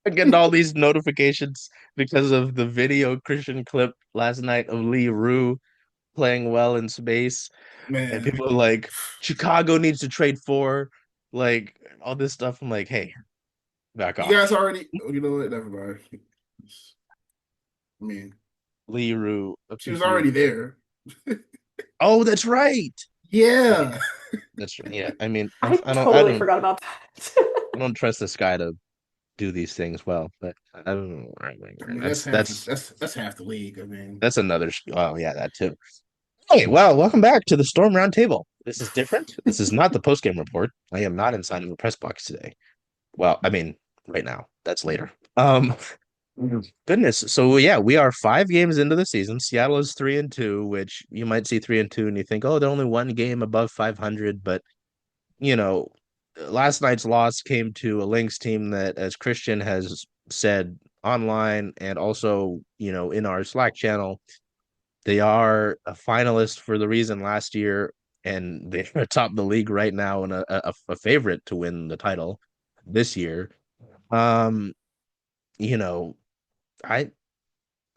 I'm getting all these notifications because of the video Christian clip last night of Lee Rue playing well in space, and Man, people are like, Chicago needs to trade for like all this stuff. I'm like, hey, back you guys off. already, you know what? Never mind. I mean, Lee Rue, a she was piece of your. already there. Oh, that's right. Oh yeah, Yeah. that's right. Yeah, I mean, I I don't, I totally don't, forgot about that. I don't trust this guy to do these things well, but I don't know. I mean, that's That's half the that's that's half the league. I mean, that's another. Oh yeah, that too. Hey, well, welcome back to the Storm Roundtable. This is different. This is not the post-game report. I am not inside of the press box today. Well, I mean, right now. That's later. Goodness. So yeah, we are 5 games into the season. Seattle is 3-2, which you might see 3-2 and you think, oh, they're only 1 game above 500. But you know, last night's loss came to a Lynx team that, as Christian has said online and also, in our Slack channel, they are a finalist for the reason last year, and they're atop the league right now and a favorite to win the title this year. Um, you know, I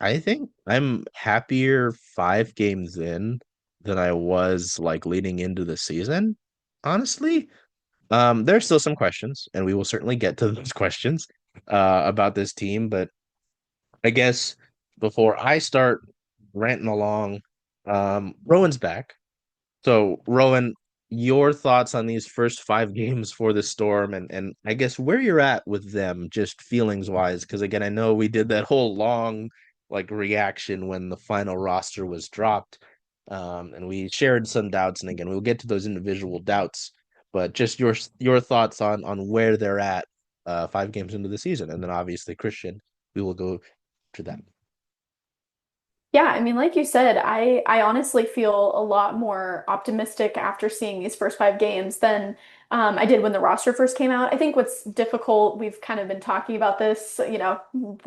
I think I'm happier 5 games in than I was like leading into the season, honestly. There's still some questions, and we will certainly get to those questions about this team, but I guess before I start ranting along, Rowan's back. So, Rowan, your thoughts on these first 5 games for the Storm, and I guess where you're at with them, just feelings wise, because again, I know we did that whole long like reaction when the final roster was dropped, and we shared some doubts, and again, we'll get to those individual doubts, but just your thoughts on where they're at, 5 games into the season, and then obviously Christian, we will go to that. Yeah, I mean, like you said, I honestly feel a lot more optimistic after seeing these first 5 games than I did when the roster first came out. I think what's difficult, we've kind of been talking about this, the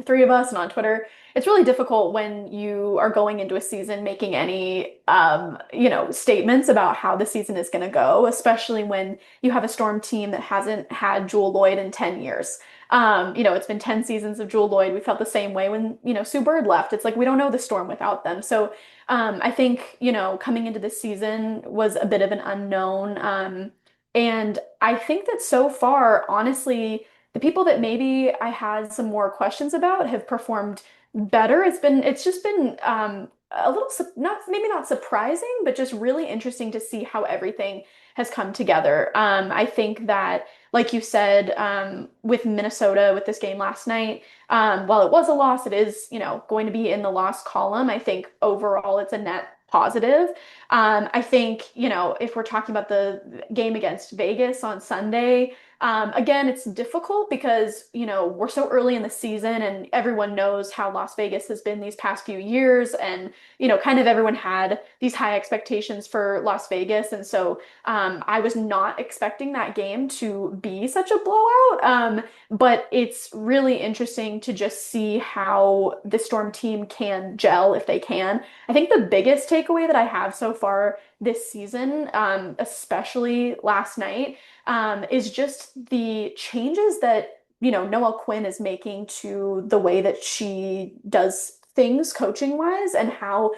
three of us and on Twitter. It's really difficult when you are going into a season making any statements about how the season is going to go, especially when you have a Storm team that hasn't had Jewel Lloyd in 10 years. It's been 10 seasons of Jewel Lloyd. We felt the same way when, Sue Bird left. It's like we don't know the Storm without them. So I think, coming into this season was a bit of an unknown. And I think that so far, honestly, the people that maybe I had some more questions about have performed better. It's just been a little, not maybe not surprising, but just really interesting to see how everything has come together. I think that like you said, with Minnesota with this game last night, while it was a loss, it is, going to be in the loss column. I think overall it's a net positive. I think, if we're talking about the game against Vegas on Sunday, again, it's difficult because, we're so early in the season and everyone knows how Las Vegas has been these past few years. And, kind of everyone had these high expectations for Las Vegas. And so I was not expecting that game to be such a blowout, but it's really interesting to just see how the Storm team can gel if they can. I think the biggest takeaway that I have so far this season, especially last night, is just the changes that Noelle Quinn is making to the way that she does things coaching wise and how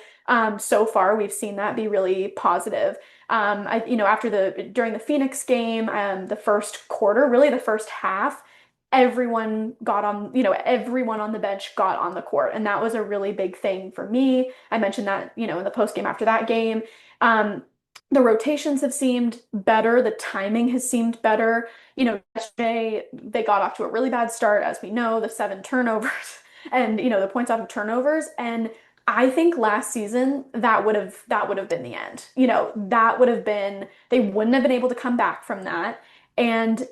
so far we've seen that be really positive. During the Phoenix game, the first quarter, really the first half, everyone on the bench got on the court. And that was a really big thing for me. I mentioned that, in the post game after that game. Um, the rotations have seemed better. The timing has seemed better. Yesterday they got off to a really bad start, as we know, the 7 turnovers and, the points off of turnovers. And I think last season that would have been the end. That would have been they wouldn't have been able to come back from that. And,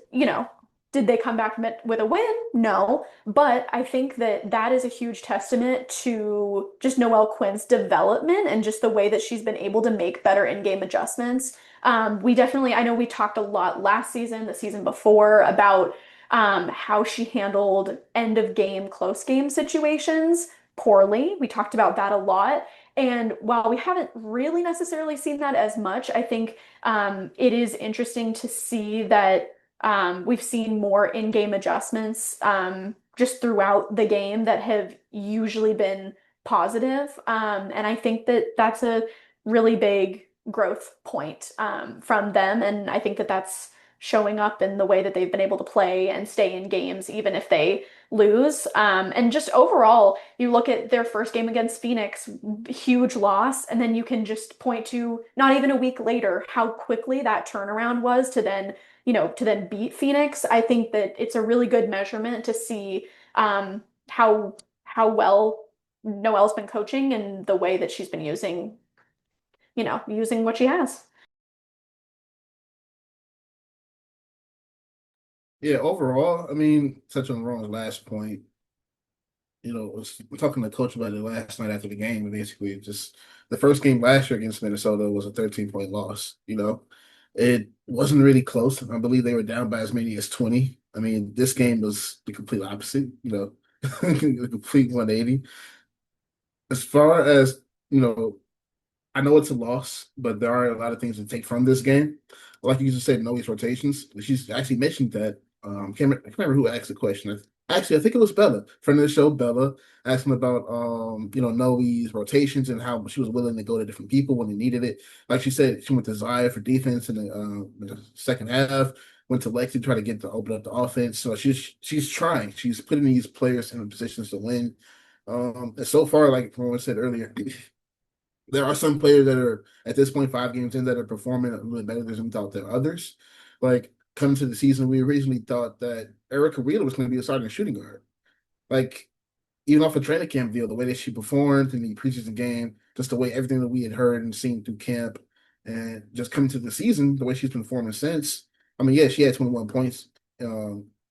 did they come back with a win? No, but I think that that is a huge testament to just Noelle Quinn's development and just the way that she's been able to make better in-game adjustments. I know we talked a lot last season, the season before, about how she handled end of game, close game situations poorly. We talked about that a lot. And while we haven't really necessarily seen that as much, I think it is interesting to see that We've seen more in-game adjustments just throughout the game that have usually been positive. And I think that that's a really big growth point from them. And I think that that's showing up in the way that they've been able to play and stay in games, even if they lose. And just overall, you look at their first game against Phoenix, huge loss, and then you can just point to not even a week later how quickly that turnaround was to then, to then beat Phoenix. I think that it's a really good measurement to see how well Noelle's been coaching and the way that she's been using what she has. Yeah, overall, I mean, touch on Ron's last point, we're talking to coach about it last night after the game, and basically just the first game last year against Minnesota was a 13-point loss. It wasn't really close. I believe they were down by as many as 20. I mean, this game was the complete opposite, the complete 180. As far as, you know, I know it's a loss, but there are a lot of things to take from this game. Like you just said, Noe's rotations. She's actually mentioned that. I can't remember who asked the question. Actually, I think it was Bella, friend of the show, Bella, asking about Noe's rotations and how she was willing to go to different people when they needed it. Like she said, she went to Zaya for defense in the second half. Went to Lexi to try to get to open up the offense. So she's trying. She's putting these players in positions to win. And so far, like Rowan said earlier, there are some players that are at this point 5 games in that are performing a little bit better than we thought than others. Like coming to the season, we originally thought that Erica Wheeler was going to be a starting shooting guard. Like even off a training camp deal, the way that she performed in the preseason game, just the way everything that we had heard and seen through camp, and just coming to the season, the way she's been performing since. I mean, yeah, she had 21 points,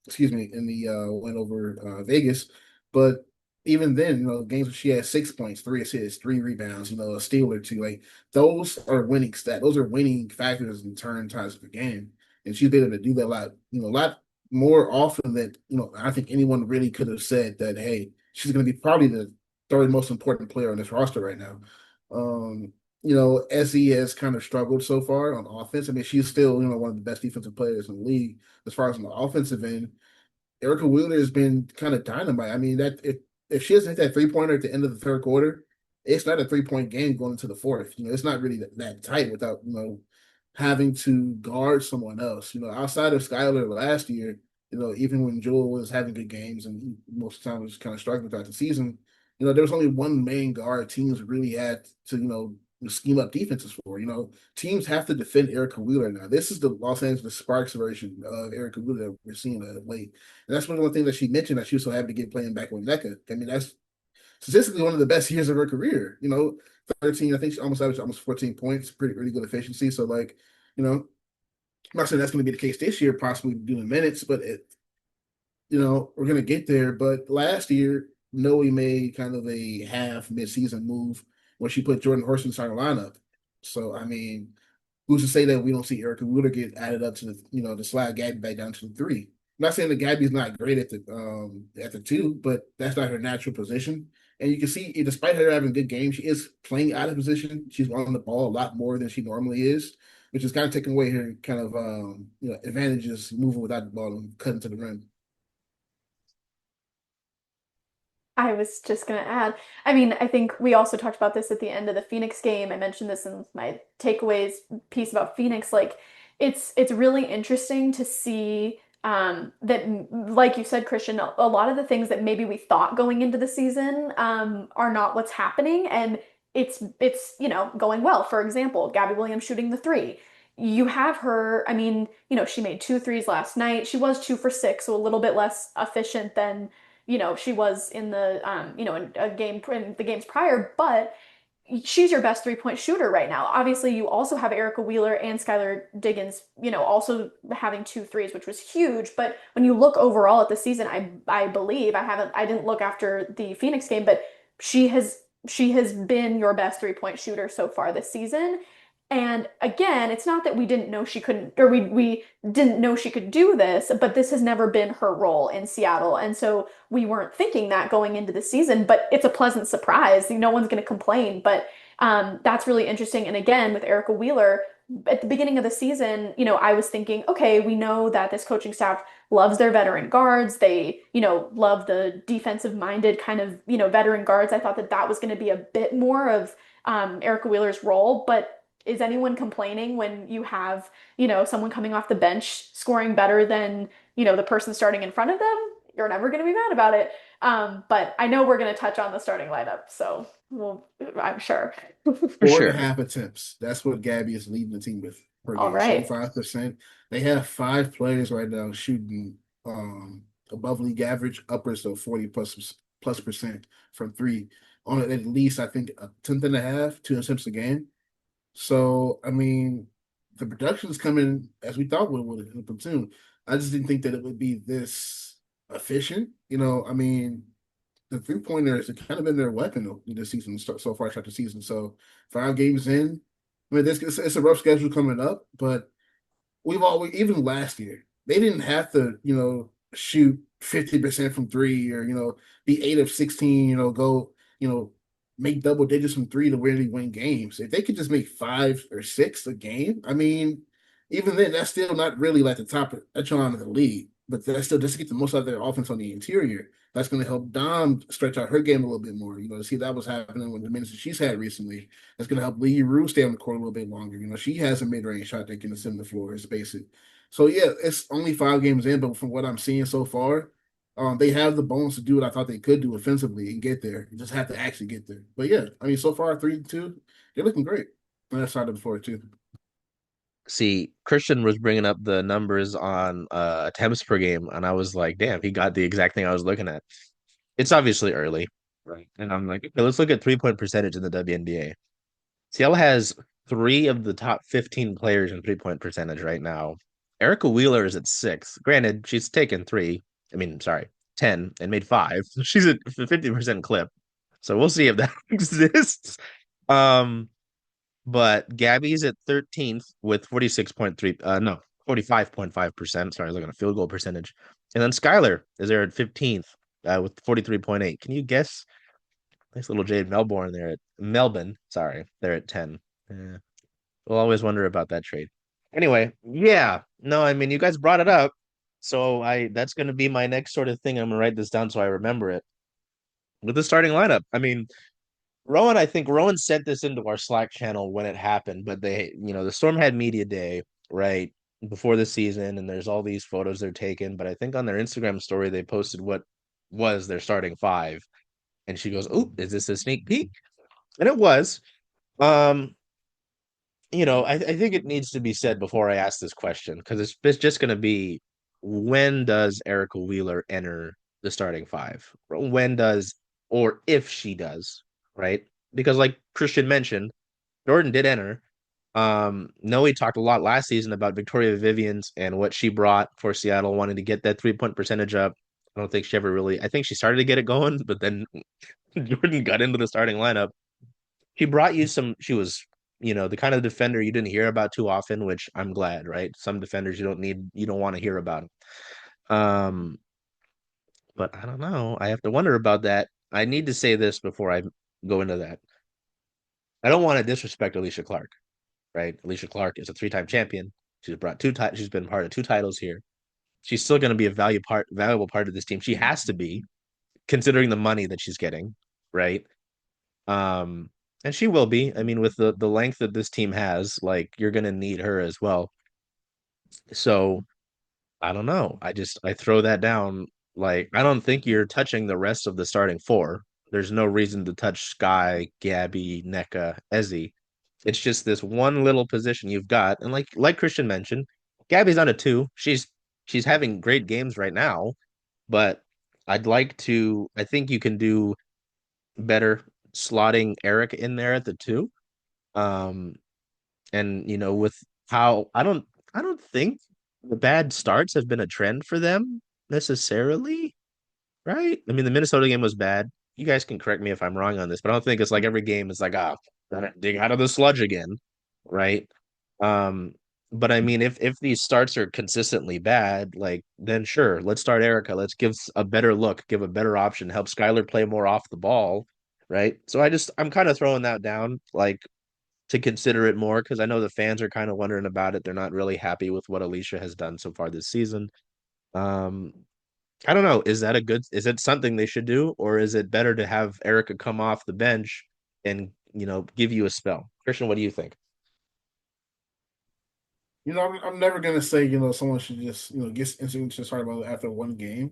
excuse me, in the win over Vegas, but even then, games where she had 6 points, 3 assists, 3 rebounds, a steal or two, like those are winning stat. Those are winning factors in turn times of the game, and she's been able to do that a lot more often than I think anyone really could have said that. Hey, she's going to be probably the third most important player on this roster right now. Um, SE has kind of struggled so far on offense. I mean, she's still, one of the best defensive players in the league as far as on the offensive end. Erica Wheeler has been kind of dynamite. I mean, that if she doesn't hit that 3-pointer at the end of the third quarter, it's not a 3-point game going into the fourth. It's not really that tight without, having to guard someone else. Outside of Skylar last year, even when Jewel was having good games and most of the time was kind of struggling throughout the season, there was only one main guard teams really had to, scheme up defenses for. Teams have to defend Erica Wheeler now. This is the Los Angeles Sparks version of Erica Wheeler that we're seeing late. And that's one of the things that she mentioned that she was so happy to get playing back with Nneka. I mean, that's statistically one of the best years of her career. 13, I think she almost averaged almost 14 points, pretty really good efficiency. So like, I'm not saying that's going to be the case this year, possibly doing minutes, but we're going to get there. But last year, Noe made kind of a half midseason move where she put Jordan Horse in the starting lineup. So, I mean, who's to say that we don't see Erica Wheeler get added up to to slide Gabby back down to the three? I'm not saying that Gabby's not great at the two, but that's not her natural position. And you can see, despite her having good games, she is playing out of position. She's on the ball a lot more than she normally is, which is kind of taking away her kind of advantages moving without the ball and cutting to the rim. I was just going to add, I mean, I think we also talked about this at the end of the Phoenix game. I mentioned this in my takeaways piece about Phoenix. Like, it's really interesting to see that, like you said, Christian, a lot of the things that maybe we thought going into the season are not what's happening, and it's going well. For example, Gabby Williams shooting the three. You have her, I mean, she made 2 threes last night. She was 2 for 6, so a little bit less efficient than she was in the in a game in the games prior, but she's your best 3-point shooter right now. Obviously, you also have Erica Wheeler and Skylar Diggins, also having 2 threes, which was huge. But when you look overall at the season, I believe I didn't look after the Phoenix game, but she has been your best 3-point shooter so far this season. And again, it's not that we didn't know she couldn't, or we didn't know she could do this, but this has never been her role in Seattle. And so we weren't thinking that going into the season, but it's a pleasant surprise. No one's going to complain, but that's really interesting. And again, with Erica Wheeler, at the beginning of the season, I was thinking, okay, we know that this coaching staff loves their veteran guards. They, love the defensive minded kind of, veteran guards. I thought that that was going to be a bit more of Erica Wheeler's role, but is anyone complaining when you have, someone coming off the bench scoring better than, the person starting in front of them? You're never going to be mad about it. But I know we're going to touch on the starting lineup, so I'm sure. For Four and a sure. half attempts. That's what Gabby is leading the team with per All game. right. 75%. They have five players right now shooting above league average, upwards of 40 plus percent from three on at least I think a tenth and a half, two attempts a game. So I mean the production is coming as we thought would in the platoon. I just didn't think that it would be this efficient. I mean, the three pointers have kind of been their weapon this season so far throughout the season. So 5 games in, I mean, it's a rough schedule coming up, but we've always even last year they didn't have to shoot 50% from three or be 8 of 16, go make double digits from three to really win games. If they could just make 5 or 6 a game, I mean, even then that's still not really like the top echelon of the league. But that's still just to get the most out of their offense on the interior. That's going to help Dom stretch out her game a little bit more. To see that was happening with the minutes that she's had recently. That's going to help Lee Rue stay on the court a little bit longer. She has a mid-range shot that can ascend the floor. It's basic. So yeah, it's only 5 games in, but from what I'm seeing so far, they have the bones to do what I thought they could do offensively and get there. You just have to actually get there. But yeah, I mean, so far 3-2, they're looking great. On that side of the floor too. See, Christian was bringing up the numbers on attempts per game, and I was like, damn, he got the exact thing I was looking at. It's obviously early, right? And I'm like, okay, let's look at 3-point percentage in the WNBA. Seattle has three of the top 15 players in 3-point percentage right now. Erica Wheeler is at sixth. Granted, she's taken three. I mean, sorry, 10 and made five. She's at 50% clip. So we'll see if that exists. Um, but Gabby's at 13th with 46.3, no, 45.5%. Sorry, looking at field goal percentage. And then Skylar is there at 15th with 43.8. Can you guess? Nice little Jade Melbourne there at Melbourne. Sorry, they're at 10. Yeah. We'll always wonder about that trade. Anyway, yeah. No, I mean you guys brought it up. So I that's gonna be my next sort of thing. I'm gonna write this down so I remember it. With the starting lineup. I mean, I think Rowan sent this into our Slack channel when it happened, but the Storm had media day, right, before the season, and there's all these photos they're taking. But I think on their Instagram story, they posted what was their starting five. And she goes, "Oh, is this a sneak peek?" And it was. Um, I think it needs to be said before I ask this question because it's just going to be when does Erica Wheeler enter the starting five? When does, or if she does, right? Because like Christian mentioned, Jordan did enter. Noe talked a lot last season about Victoria Vivians and what she brought for Seattle, wanting to get that 3-point percentage up. I don't think she ever really, I think she started to get it going, but then Jordan got into the starting lineup. She brought you she was, the kind of defender you didn't hear about too often, which I'm glad, right? Some defenders you don't want to hear about. Um, but I don't know. I have to wonder about that. I need to say this before I go into that. I don't want to disrespect Alicia Clark, right? Alicia Clark is a 3-time champion. She's been part of 2 titles here. She's still going to be a valuable part of this team. She has to be, considering the money that she's getting, right? Um, and she will be. I mean, with the length that this team has, like you're gonna need her as well. So I don't know. I throw that down. Like I don't think you're touching the rest of the starting four. There's no reason to touch Sky, Gabby, Nneka, Ezzy. It's just this one little position you've got, and like Christian mentioned, Gabby's on a two. She's having great games right now, but I think you can do better slotting Eric in there at the two. Um, and with how I don't think the bad starts have been a trend for them necessarily, right? I mean, the Minnesota game was bad. You guys can correct me if I'm wrong on this, but I don't think it's like every game is like, gotta dig out of the sludge again, right? Um, but I mean, if these starts are consistently bad, like then sure, let's start Erica. Let's give a better look, give a better option, help Skylar play more off the ball, right? So I'm kind of throwing that down. Like to consider it more because I know the fans are kind of wondering about it. They're not really happy with what Alicia has done so far this season. Um, I don't know. Is it something they should do, or is it better to have Erica come off the bench and, give you a spell? Christian, what do you think? I'm never gonna say someone should just get instantly started about after one game.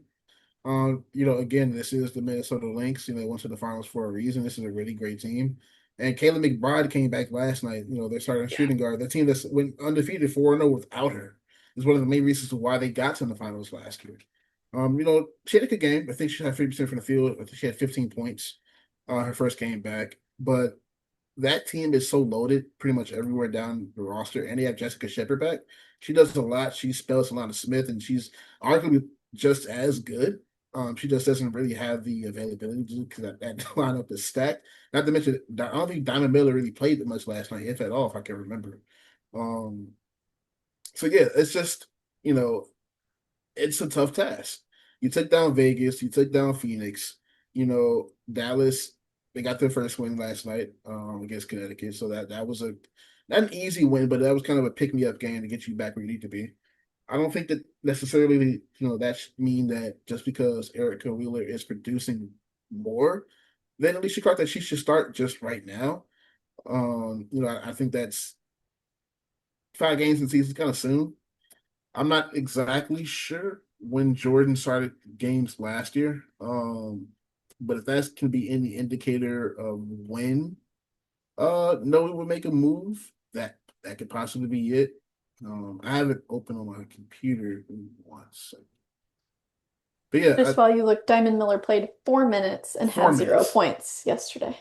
Again, this is the Minnesota Lynx. They went to the finals for a reason. This is a really great team. And Kayla McBride came back last night. They're starting Yeah. shooting guard. The team that's went undefeated 4-0 without her is one of the main reasons why they got to the finals last year. She had a good game. I think she had 50% from the field. I think she had 15 points her first game back. But that team is so loaded pretty much everywhere down the roster. And they have Jessica Shepard back. She does a lot. She spells a lot of Smith, and she's arguably just as good. She just doesn't really have the availability to because that lineup is stacked. Not to mention, I don't think Diamond Miller really played that much last night, if at all, if I can remember. Um, so yeah, it's just it's a tough task. You took down Vegas, you took down Phoenix, Dallas. They got their first win last night against Connecticut, so that was not an easy win, but that was kind of a pick me up game to get you back where you need to be. I don't think that necessarily, that should mean that just because Erica Wheeler is producing more than Alicia Clark that she should start just right now. I think that's 5 games in the season kind of soon. I'm not exactly sure when Jordan started games last year. But if that can be any indicator of when Noah would make a move, that could possibly be it. I have it open on my computer. One second. But yeah, Just while you look, Diamond Miller played 4 minutes and had 0 4 minutes. points yesterday.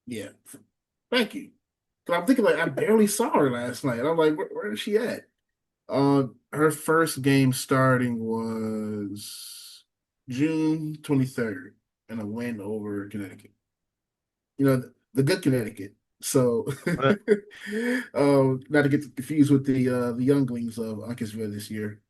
Yeah. Thank you. 'Cause I'm thinking I barely saw her last night. I'm like, where is she at? Her first game starting was June 23rd and a win over Connecticut. The good Connecticut. So, Uh, not to get confused with the younglings of Uncasville this year.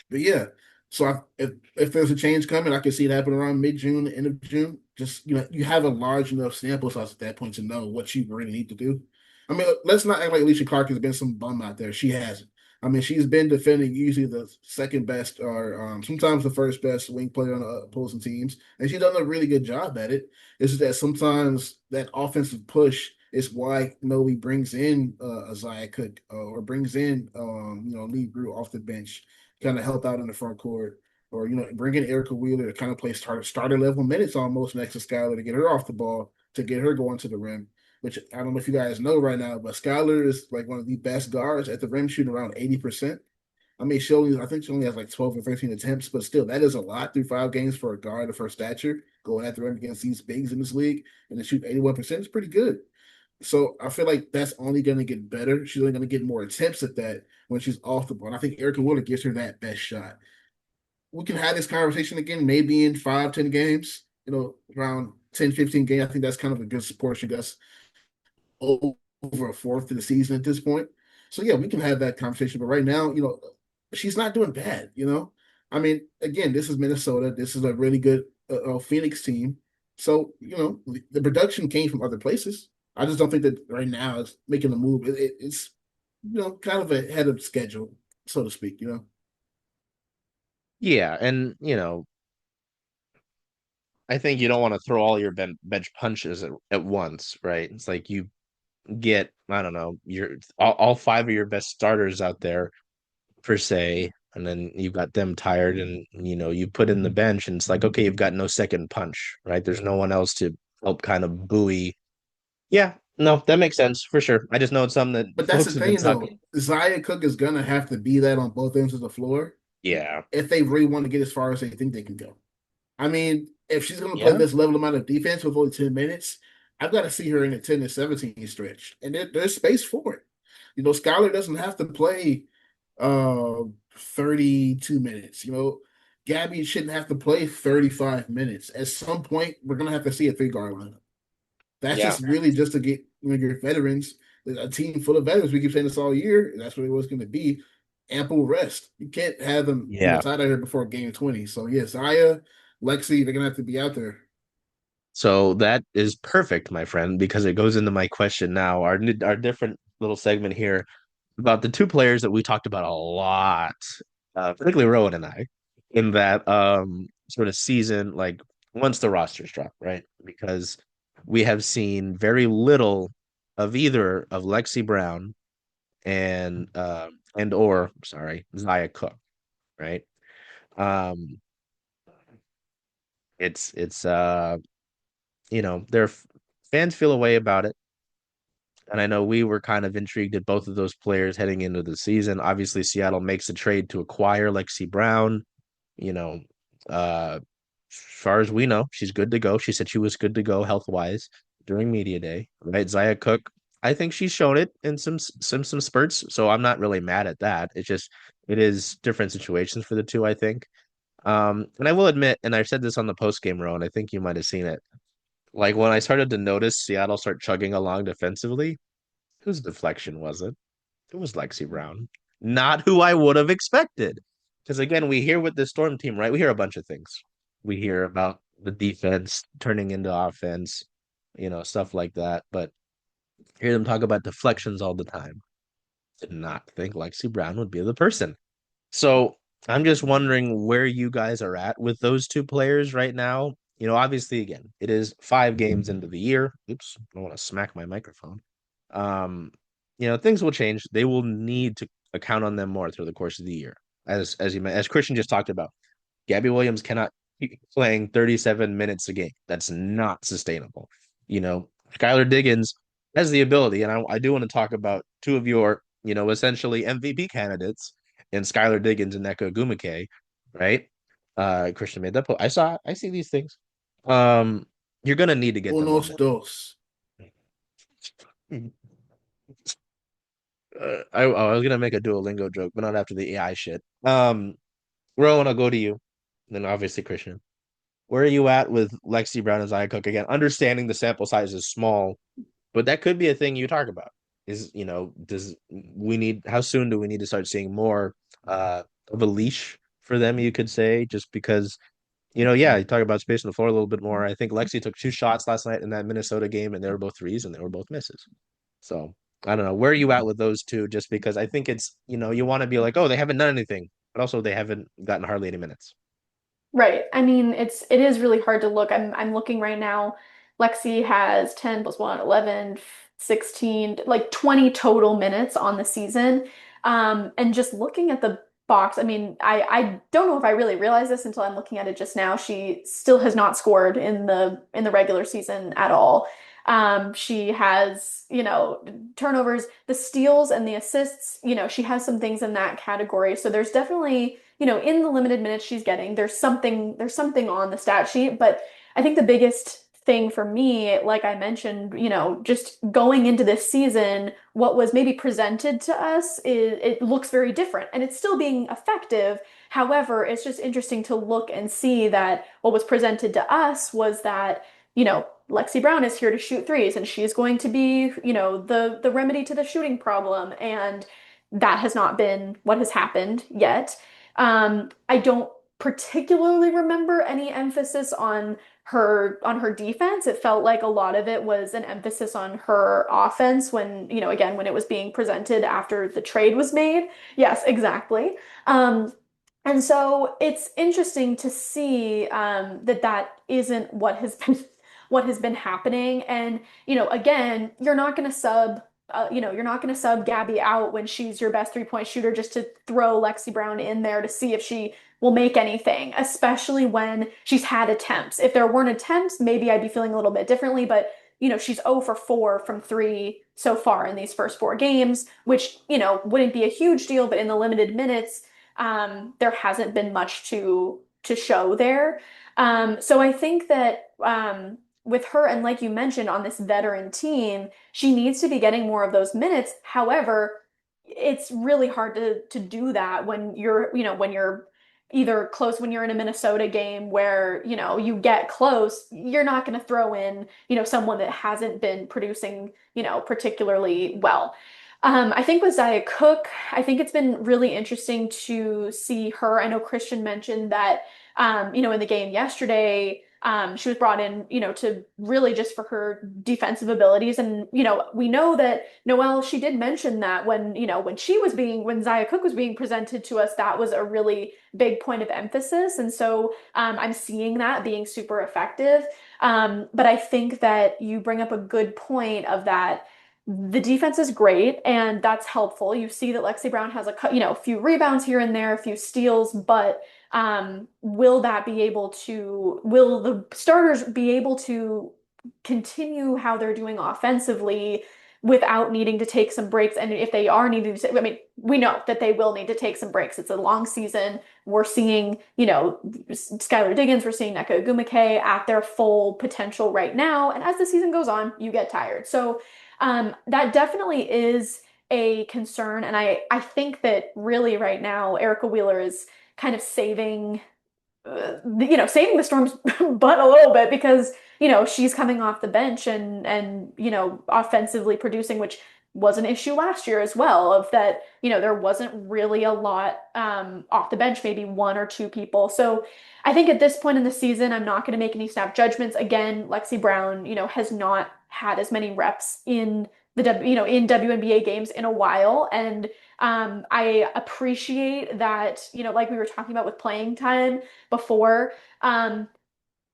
But yeah, so if there's a change coming, I can see it happen around mid-June, end of June. Just you have a large enough sample size at that point to know what you really need to do. I mean, let's not act like Alicia Clark has been some bum out there. She hasn't. I mean, she's been defending usually the second best or sometimes the first best wing player on the opposing teams, and she's done a really good job at it. It's just that sometimes that offensive push is why he brings in Isaiah Cook or brings in Lee Brew off the bench kind of help out in the front court, or bring in Erica Wheeler to kind of play starter level minutes almost next to Skylar to get her off the ball to get her going to the rim. Which I don't know if you guys know right now, but Skylar is like one of the best guards at the rim, shooting around 80%. I mean, I think she only has like 12 or 13 attempts, but still, that is a lot through 5 games for a guard of her stature going at the rim against these bigs in this league and to shoot 81% is pretty good. So I feel like that's only going to get better. She's only going to get more attempts at that when she's off the ball. And I think Erica Wheeler gives her that best shot. We can have this conversation again, maybe in 5, 10 games, around 10, 15 games. I think that's kind of a good support. She got over a fourth of the season at this point. So yeah, we can have that conversation. But right now, she's not doing bad. I mean, again, this is Minnesota. This is a really good Phoenix team. So, the production came from other places. I just don't think that right now it's making a move. It's kind of ahead of schedule, so to speak. yeah, and I think you don't want to throw all your bench punches at once, right? It's like you get, I don't know, your all 5 of your best starters out there per se, and then you've got them tired, and you put in the bench, and it's like, okay, you've got no second punch, right? There's no one else to help kind of buoy. Yeah, no, that makes sense for sure. I just know it's something But that that's the folks have been thing, though. talking. Zaya Cook is gonna have to be that on both ends of the floor Yeah, if they really want to get as far as they think they can go. I mean, if she's going to play yeah, this level amount of defense with only 10 minutes, I've got to see her in a 10 to 17 stretch. And there's space for it. Skylar doesn't have to play 32 minutes. Gabby shouldn't have to play 35 minutes. At some point, we're going to have to see a 3 guard lineup. That's yeah, just really just to get your veterans, a team full of veterans. We keep saying this all year. That's what it was going to be. Ample rest. You can't have them, yeah. tied out here before game 20. So, yes, Zaya, Lexi, they're going to have to be out there. So that is perfect, my friend, because it goes into my question now. Our different little segment here about the two players that we talked about a lot, particularly Rowan and I, in that sort of season, like once the rosters drop, right? Because we have seen very little of either of Lexi Brown and or sorry, Zaya Cook, right? Um, it's their fans feel a way about it. And I know we were kind of intrigued at both of those players heading into the season. Obviously, Seattle makes a trade to acquire Lexi Brown. You know, as far as we know, she's good to go. She said she was good to go health wise during media day, right? Zaya Cook, I think she's shown it in some spurts, so I'm not really mad at that. It is different situations for the two, I think. And I will admit, and I said this on the post game row, and I think you might have seen it. Like when I started to notice Seattle start chugging along defensively, whose deflection was it? It was Lexi Brown. Not who I would have expected. Because again, we hear with the Storm team, right? We hear a bunch of things. We hear about the defense turning into offense, stuff like that. But hear them talk about deflections all the time. Did not think Lexi Brown would be the person. So I'm just wondering where you guys are at with those two players right now. Obviously, again, it is 5 games into the year. Oops, I don't want to smack my microphone. Um, things will change. They will need to account on them more through the course of the year. As Christian just talked about, Gabby Williams cannot keep playing 37 minutes a game. That's not sustainable. Skylar Diggins has the ability, and I do want to talk about two of your, essentially MVP candidates in Skylar Diggins and Nneka Ogwumike, right? Christian made that point. I see these things. You're gonna need to get them the Unos ball. dos. I was gonna make a Duolingo joke, but not after the AI shit. Rowan, I'll go to you. Then obviously Christian. Where are you at with Lexi Brown and Zaya Cook again? Understanding the sample size is small, but that could be a thing you talk about. Does we need how soon do we need to start seeing more of a leash for them, you could say, just because yeah, you talk about space on the floor a little bit more. I think Lexi took 2 shots last night in that Minnesota game, and they were both threes, and they were both misses. So I don't know. Where are you at with those two? Just because I think it's, you want to be like, oh, they haven't done anything, but also they haven't gotten hardly any minutes. Right. I mean, it is really hard to look. I'm looking right now. Lexi has 10 plus 1, 11, 16, like 20 total minutes on the season. And just looking at the box, I mean, I don't know if I really realized this until I'm looking at it just now. She still has not scored in the regular season at all. She has, turnovers, the steals and the assists, she has some things in that category. So there's definitely, in the limited minutes she's getting, there's something on the stat sheet. But I think the biggest thing for me, like I mentioned, just going into this season, what was maybe presented to us it looks very different and it's still being effective. However, it's just interesting to look and see that what was presented to us was that, Lexi Brown is here to shoot threes and she's going to be, the remedy to the shooting problem. And that has not been what has happened yet. I don't particularly remember any emphasis on her defense. It felt like a lot of it was an emphasis on her offense when, again, when it was being presented after the trade was made. Yes, exactly. And so it's interesting to see that isn't what has been what has been happening. And again, you're not going to sub Gabby out when she's your best three-point shooter just to throw Lexi Brown in there to see if she will make anything, especially when she's had attempts. If there weren't attempts, maybe I'd be feeling a little bit differently, but she's 0 for 4 from 3 so far in these first 4 games, which, wouldn't be a huge deal, but in the limited minutes, there hasn't been much to show there. So I think that with her, and like you mentioned, on this veteran team, she needs to be getting more of those minutes. However, it's really hard to do that when you're either close, when you're in a Minnesota game where, you get close, you're not going to throw in, someone that hasn't been producing, particularly well. I think with Zaya Cook, I think it's been really interesting to see her. I know Christian mentioned that, in the game yesterday, She was brought in, to really just for her defensive abilities. And, we know that Noelle, she did mention that when Zia Cook was being presented to us, that was a really big point of emphasis. And so I'm seeing that being super effective. But I think that you bring up a good point of that. The defense is great, and that's helpful. You see that Lexi Brown has a few rebounds here and there, a few steals, but will the starters be able to continue how they're doing offensively without needing to take some breaks? And if they are needing to, I mean, we know that they will need to take some breaks. It's a long season. We're seeing, Skylar Diggins, we're seeing Nneka Ogwumike at their full potential right now. And as the season goes on, you get tired. So that definitely is a concern. And I think that really right now, Erica Wheeler is kind of saving the Storm's butt a little bit because, she's coming off the bench and, offensively producing, which was an issue last year as well, of that, there wasn't really a lot off the bench, maybe one or two people. So I think at this point in the season, I'm not going to make any snap judgments. Again, Lexi Brown, has not had as many reps in in WNBA games in a while. And I appreciate that, like we were talking about with playing time before,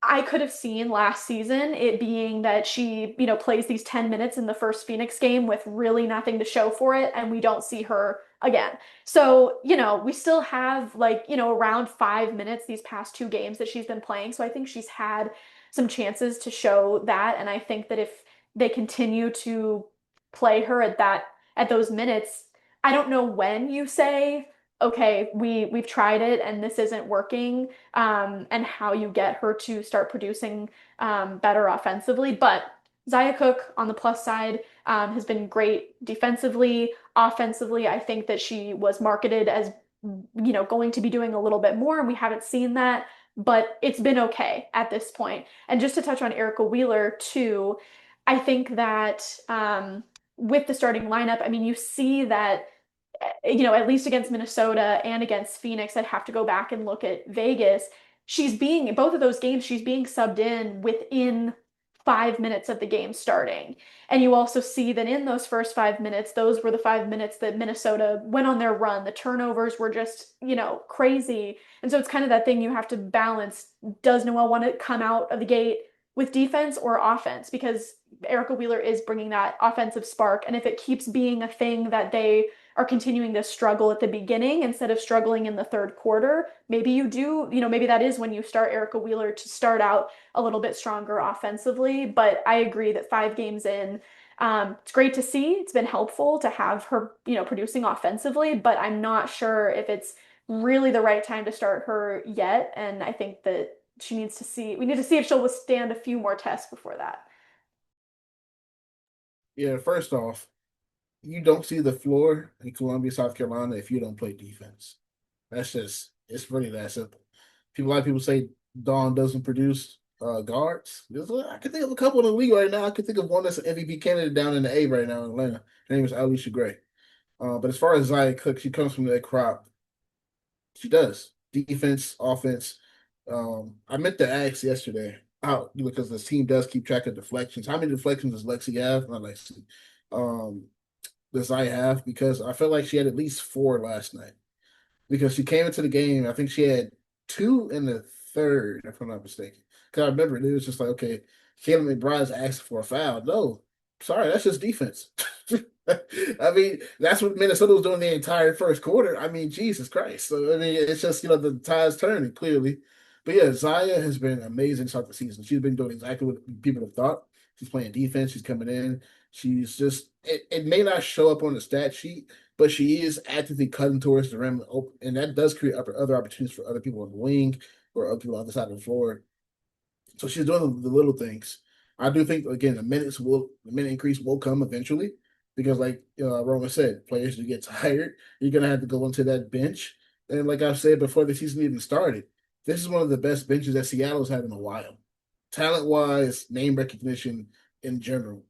I could have seen last season it being that she, plays these 10 minutes in the first Phoenix game with really nothing to show for it, and we don't see her again. So, we still have around 5 minutes these past two games that she's been playing. So I think she's had some chances to show that. And I think that if they continue to play her at those minutes, I don't know when you say, okay, we've tried it and this isn't working, and how you get her to start producing better offensively. But Zia Cook on the plus side has been great defensively. Offensively, I think that she was marketed as going to be doing a little bit more, and we haven't seen that, but it's been okay at this point. And just to touch on Erica Wheeler too, I think that with the starting lineup, I mean, you see that at least against Minnesota and against Phoenix, I'd have to go back and look at Vegas. Both of those games, she's being subbed in within 5 minutes of the game starting. And you also see that in those first 5 minutes, those were the 5 minutes that Minnesota went on their run. The turnovers were just, crazy. And so it's kind of that thing you have to balance. Does Noelle want to come out of the gate with defense or offense? Because Erica Wheeler is bringing that offensive spark. And if it keeps being a thing that they are continuing to struggle at the beginning instead of struggling in the third quarter, maybe you do, maybe that is when you start Erica Wheeler to start out a little bit stronger offensively. But I agree that 5 games in, it's great to see. It's been helpful to have her, producing offensively, but I'm not sure if it's really the right time to start her yet. And I think that we need to see if she'll withstand a few more tests before that. Yeah, first off, you don't see the floor in Columbia, South Carolina if you don't play defense. It's really that simple. A lot of people say Dawn doesn't produce guards. I can think of a couple in the league right now. I can think of one that's an MVP candidate down in the A right now in Atlanta. Her name is Alicia Gray. But as far as Zia Cook, she comes from that crop. She does. Defense, offense. I meant to ask yesterday how, because the team does keep track of deflections. How many deflections does Lexi have? Not Lexi. Does I have? Because I felt like she had at least 4 last night. Because she came into the game, I think she had 2 in the third, if I'm not mistaken. Because I remember it was just like, okay, Kayla McBride's asked for a foul. No, sorry, that's just defense. I mean, that's what Minnesota was doing the entire first quarter. I mean, Jesus Christ. So, I mean, it's just, the tide's turning, clearly. But yeah, Zia has been amazing throughout the season. She's been doing exactly what people have thought. She's playing defense. She's coming in. She's just, it may not show up on the stat sheet, but she is actively cutting towards the rim. And that does create other opportunities for other people on the wing or other people on the other side of the floor. So she's doing the little things. I do think, again, the minute increase will come eventually because, like Rowan said, players do get tired. You're going to have to go into that bench. And like I said before the season even started, this is one of the best benches that Seattle's had in a while. Talent-wise, name recognition in general.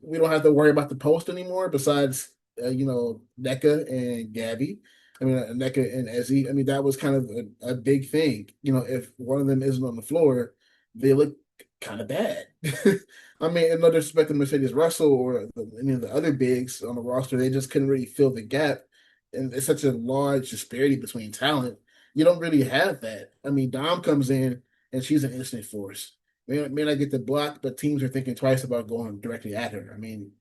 We don't have to worry about the post anymore besides, Nneka and Gabby. I mean, Nneka and Ezzy. I mean, that was kind of a big thing. If one of them isn't on the floor, they look kind of bad. I mean, in no disrespect to Mercedes Russell or any of the other bigs on the roster, they just couldn't really fill the gap. And it's such a large disparity between talent. You don't really have that. I mean, Dom comes in and she's an instant force. May not get the block, but teams are thinking twice about going directly at her. I mean,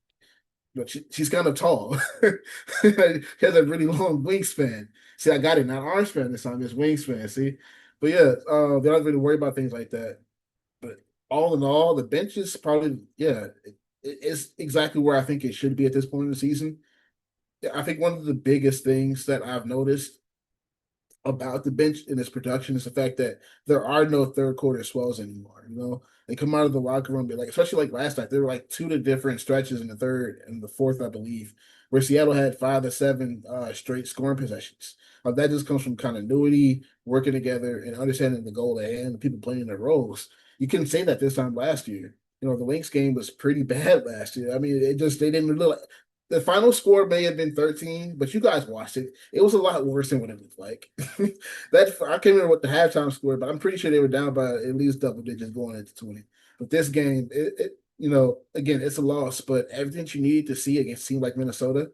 but she's kind of tall. She has a really long wingspan. See, I got it. Not arm span this time, it's wingspan. See, but yeah, they don't really worry about things like that. But all in all, the bench is probably it's exactly where I think it should be at this point in the season. Yeah, I think one of the biggest things that I've noticed about the bench in its production is the fact that there are no third quarter swells anymore. They come out of the locker room, but like especially like last night, there were like two to different stretches in the third and the fourth, I believe, where Seattle had 5 to 7 straight scoring possessions. That just comes from continuity, working together, and understanding the goal at hand, the people playing their roles. You couldn't say that this time last year. The Lynx game was pretty bad last year. I mean, they didn't look. The final score may have been 13, but you guys watched it. It was a lot worse than what it looked like. I can't remember what the halftime score, but I'm pretty sure they were down by at least double digits going into 20. But this game, again, it's a loss, but everything you need to see against a team like Minnesota,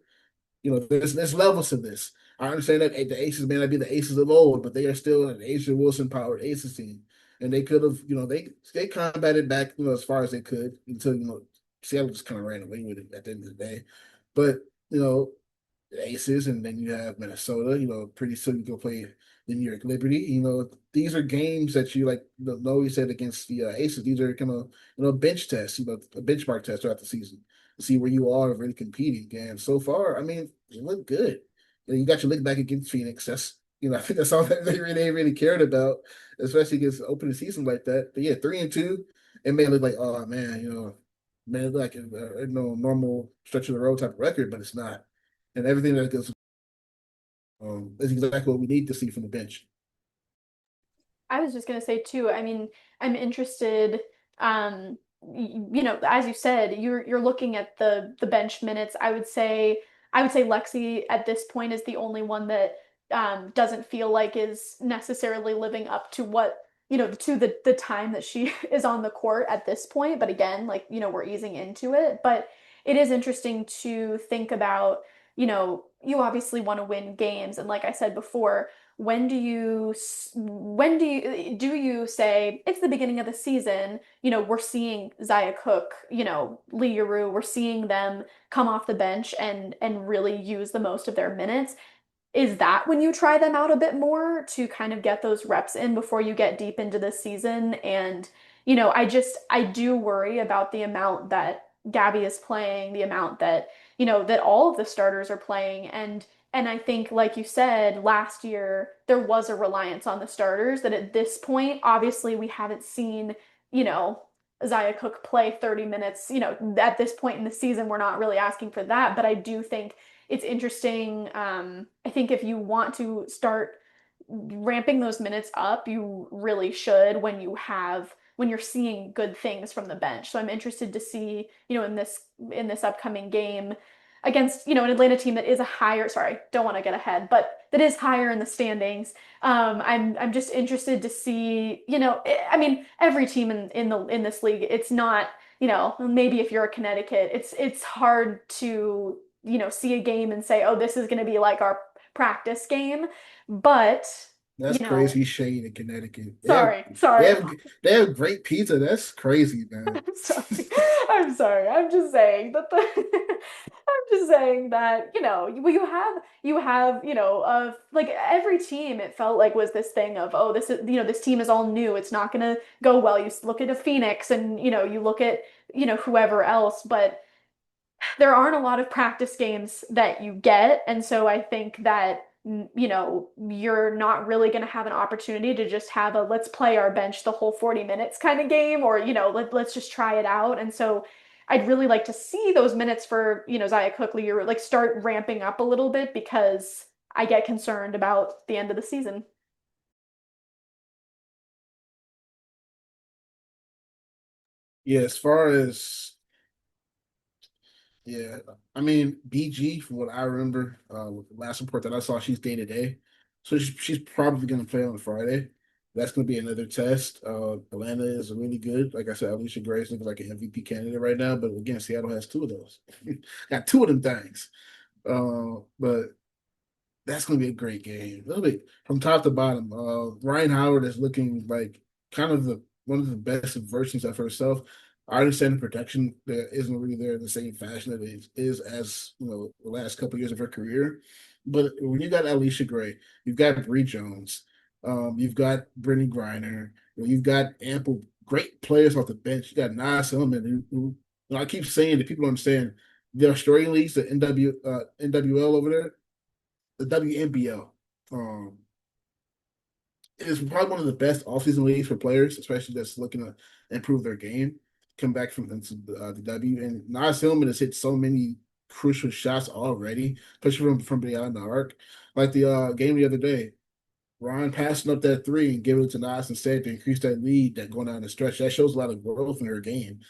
there's levels to this. I understand that the Aces may not be the Aces of old, but they are still an Asia Wilson powered Aces team. And they could have, they combated back, as far as they could until, Seattle just kind of ran away with it at the end of the day. But, the Aces, and then you have Minnesota, pretty soon you go play the New York Liberty. These are games that you like, you said against the Aces. These are kind of, bench tests, a benchmark test throughout the season to see where you are really competing. And so far, I mean, you look good. You got your lick back against Phoenix. I think that's all that they really cared about, especially against opening season like that. But yeah, 3-2, it may look like, oh man, man, like normal stretch of the road type of record, but it's not. And everything that goes is exactly what we need to see from the bench. I was just gonna say too, I mean, I'm interested, as you said, you're looking at the bench minutes. I would say Lexi at this point is the only one that doesn't feel like is necessarily living up to what, to the time that she is on the court at this point. But again, like, we're easing into it. But it is interesting to think about, you obviously want to win games. And like I said before, when do you say it's the beginning of the season, we're seeing Zaya Cook, Lee Yuru, we're seeing them come off the bench and really use the most of their minutes. Is that when you try them out a bit more to kind of get those reps in before you get deep into the season? And, I do worry about the amount that Gabby is playing, the amount that, that all of the starters are playing. And I think, like you said, last year there was a reliance on the starters that at this point, obviously we haven't seen, you know, Zaya Cook play 30 minutes. At this point in the season, we're not really asking for that. But I do think it's interesting. I think if you want to start ramping those minutes up, you really should when you're seeing good things from the bench. So I'm interested to see, in this upcoming game against, an Atlanta team that is a higher, sorry, don't want to get ahead, but that is higher in the standings. I'm just interested to see, I mean, every team in this league, it's not, maybe if you're a Connecticut, it's hard to, see a game and say, oh, this is going to be like our practice game. But, That's crazy shade in Connecticut. They sorry. have they have great pizza. That's crazy, man. I'm sorry. I'm sorry. I'm just saying that I'm just saying that, you have, like every team it felt like was this thing of, oh, this team is all new. It's not gonna go well. You look at a Phoenix and, you look at, whoever else, but there aren't a lot of practice games that you get. And so I think that, you're not really going to have an opportunity to just have a let's play our bench the whole 40 minutes kind of game, or, let's just try it out. And so I'd really like to see those minutes for, Zaya Cookley or like start ramping up a little bit because I get concerned about the end of the season. Yeah, as far as Yeah, I mean BG from what I remember, with the last report that I saw, she's day to day, so she's probably going to play on Friday. That's going to be another test. Atlanta is really good. Like I said, Alicia Grace looks like an MVP candidate right now, but again, Seattle has two of those. Got two of them things. But that's going to be a great game. A little bit from top to bottom. Ryan Howard is looking like kind of the one of the best versions of herself. I understand the protection that isn't really there in the same fashion that it is as the last couple of years of her career. But when you got Alicia Gray, you've got Bree Jones, you've got Brittany Griner, you've got ample great players off the bench. You got Nas Hillman, I keep saying that people don't understand the Australian leagues, the NWL over there, the WNBL. Is probably one of the best offseason leagues for players, especially that's looking to improve their game, come back from the W. And Nas Hillman has hit so many crucial shots already, especially from beyond the arc. Like the game the other day, Ryan passing up that three and giving it to Nas instead to increase that lead that going down the stretch. That shows a lot of growth in her game.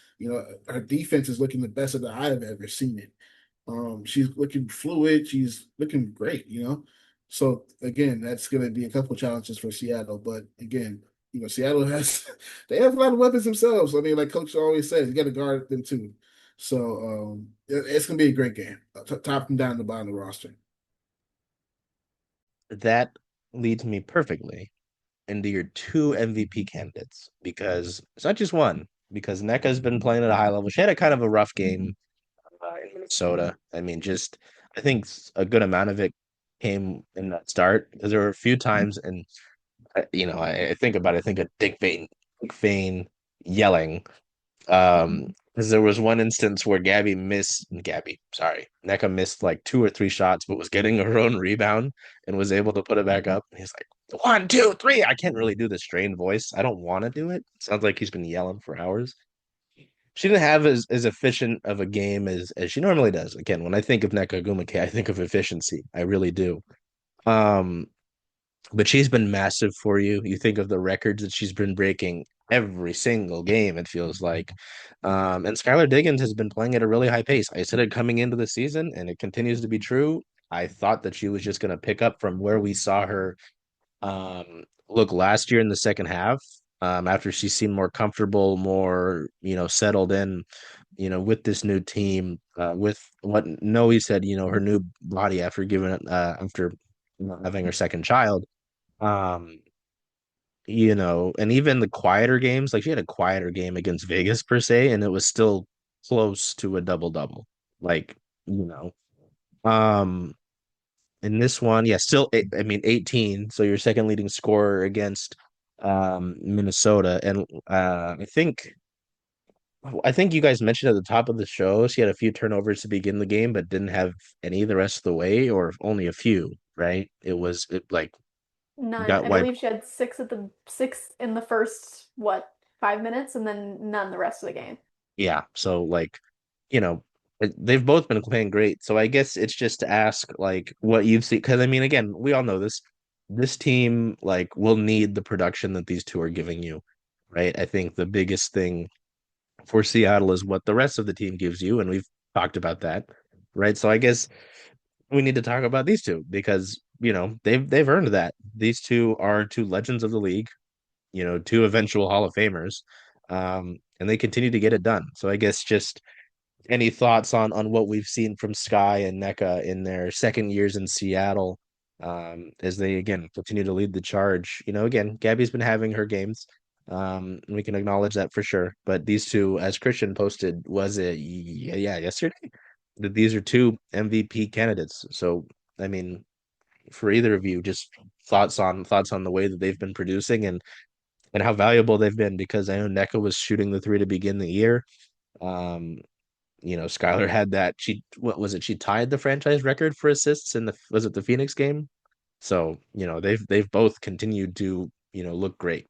Her defense is looking the best that I've ever seen it. She's looking fluid. She's looking great. So again, that's going to be a couple of challenges for Seattle. But again, Seattle has they have a lot of weapons themselves. I mean, like Coach always says, you got to guard them too. So it's going to be a great game, top and down the bottom of the roster. That leads me perfectly into your two MVP candidates because it's not just one. Because Nneka's been playing at a high level. She had a kind of a rough game in Minnesota. I mean, just I think a good amount of it came in that start because there were a few times, and I think about it. I think of Dick Vane yelling. Because there was one instance where sorry, Nneka missed like two or three shots, but was getting her own rebound and was able to put it back up. And he's like, 1, 2, 3. I can't really do the strained voice. I don't want to do it. Sounds like he's been yelling for hours. She didn't have as efficient of a game as she normally does. Again, when I think of Nneka Ogwumike, I think of efficiency. I really do. Um, but she's been massive for you. You think of the records that she's been breaking every single game, it feels like. And Skylar Diggins has been playing at a really high pace. I said it coming into the season, and it continues to be true. I thought that she was just going to pick up from where we saw her look last year in the second half. After she seemed more comfortable, more settled in, with this new team, with what Noe said, her new body after after having her second child. Um, and even the quieter games, like she had a quieter game against Vegas per se, and it was still close to a double double. Like, you know. Um, in this one, yeah, still I mean 18, so your second leading scorer against Minnesota. And I think you guys mentioned at the top of the show she had a few turnovers to begin the game, but didn't have any the rest of the way, or only a few, right? It like None. got I wiped. believe she had six in the first, what, 5 minutes, and then none the rest of the game. Yeah, so like, you know, they've both been playing great. So I guess it's just to ask like what you've seen, because I mean, again, we all know this. This team like will need the production that these two are giving you, right? I think the biggest thing for Seattle is what the rest of the team gives you, and we've talked about that, right? So I guess we need to talk about these two because they've earned that. These two are two legends of the league, two eventual Hall of Famers, and they continue to get it done. So I guess just any thoughts on what we've seen from Sky and Nneka in their second years in Seattle, as they again continue to lead the charge. Again, Gabby's been having her games. We can acknowledge that for sure. But these two, as Christian posted, was it yeah, yesterday, that these are two MVP candidates. So I mean, for either of you, just thoughts on the way that they've been producing and how valuable they've been, because I know Nneka was shooting the three to begin the year. Um, Skylar had that. What was it? She tied the franchise record for assists in was it the Phoenix game? So, they've both continued to, look great.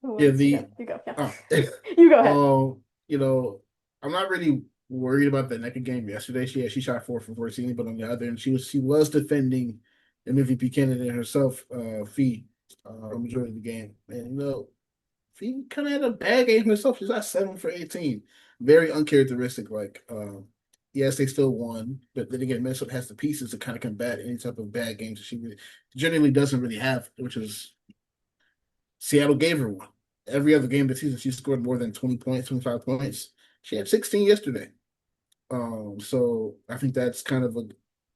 Who Yeah, wants to go? You go. Yeah. oh, You go ahead. um, you know, I'm not really worried about the Nneka game yesterday. She shot 4 for 14, but on the other end, she was defending an MVP candidate herself, feet, majority of the game. And She kind of had a bad game herself. She's at 7 for 18. Very uncharacteristic. Yes, they still won, but then again, Minnesota has the pieces to kind of combat any type of bad games that she generally doesn't really have, which is Seattle gave her one. Every other game this season, she scored more than 20 points, 25 points. She had 16 yesterday. So I think that's kind of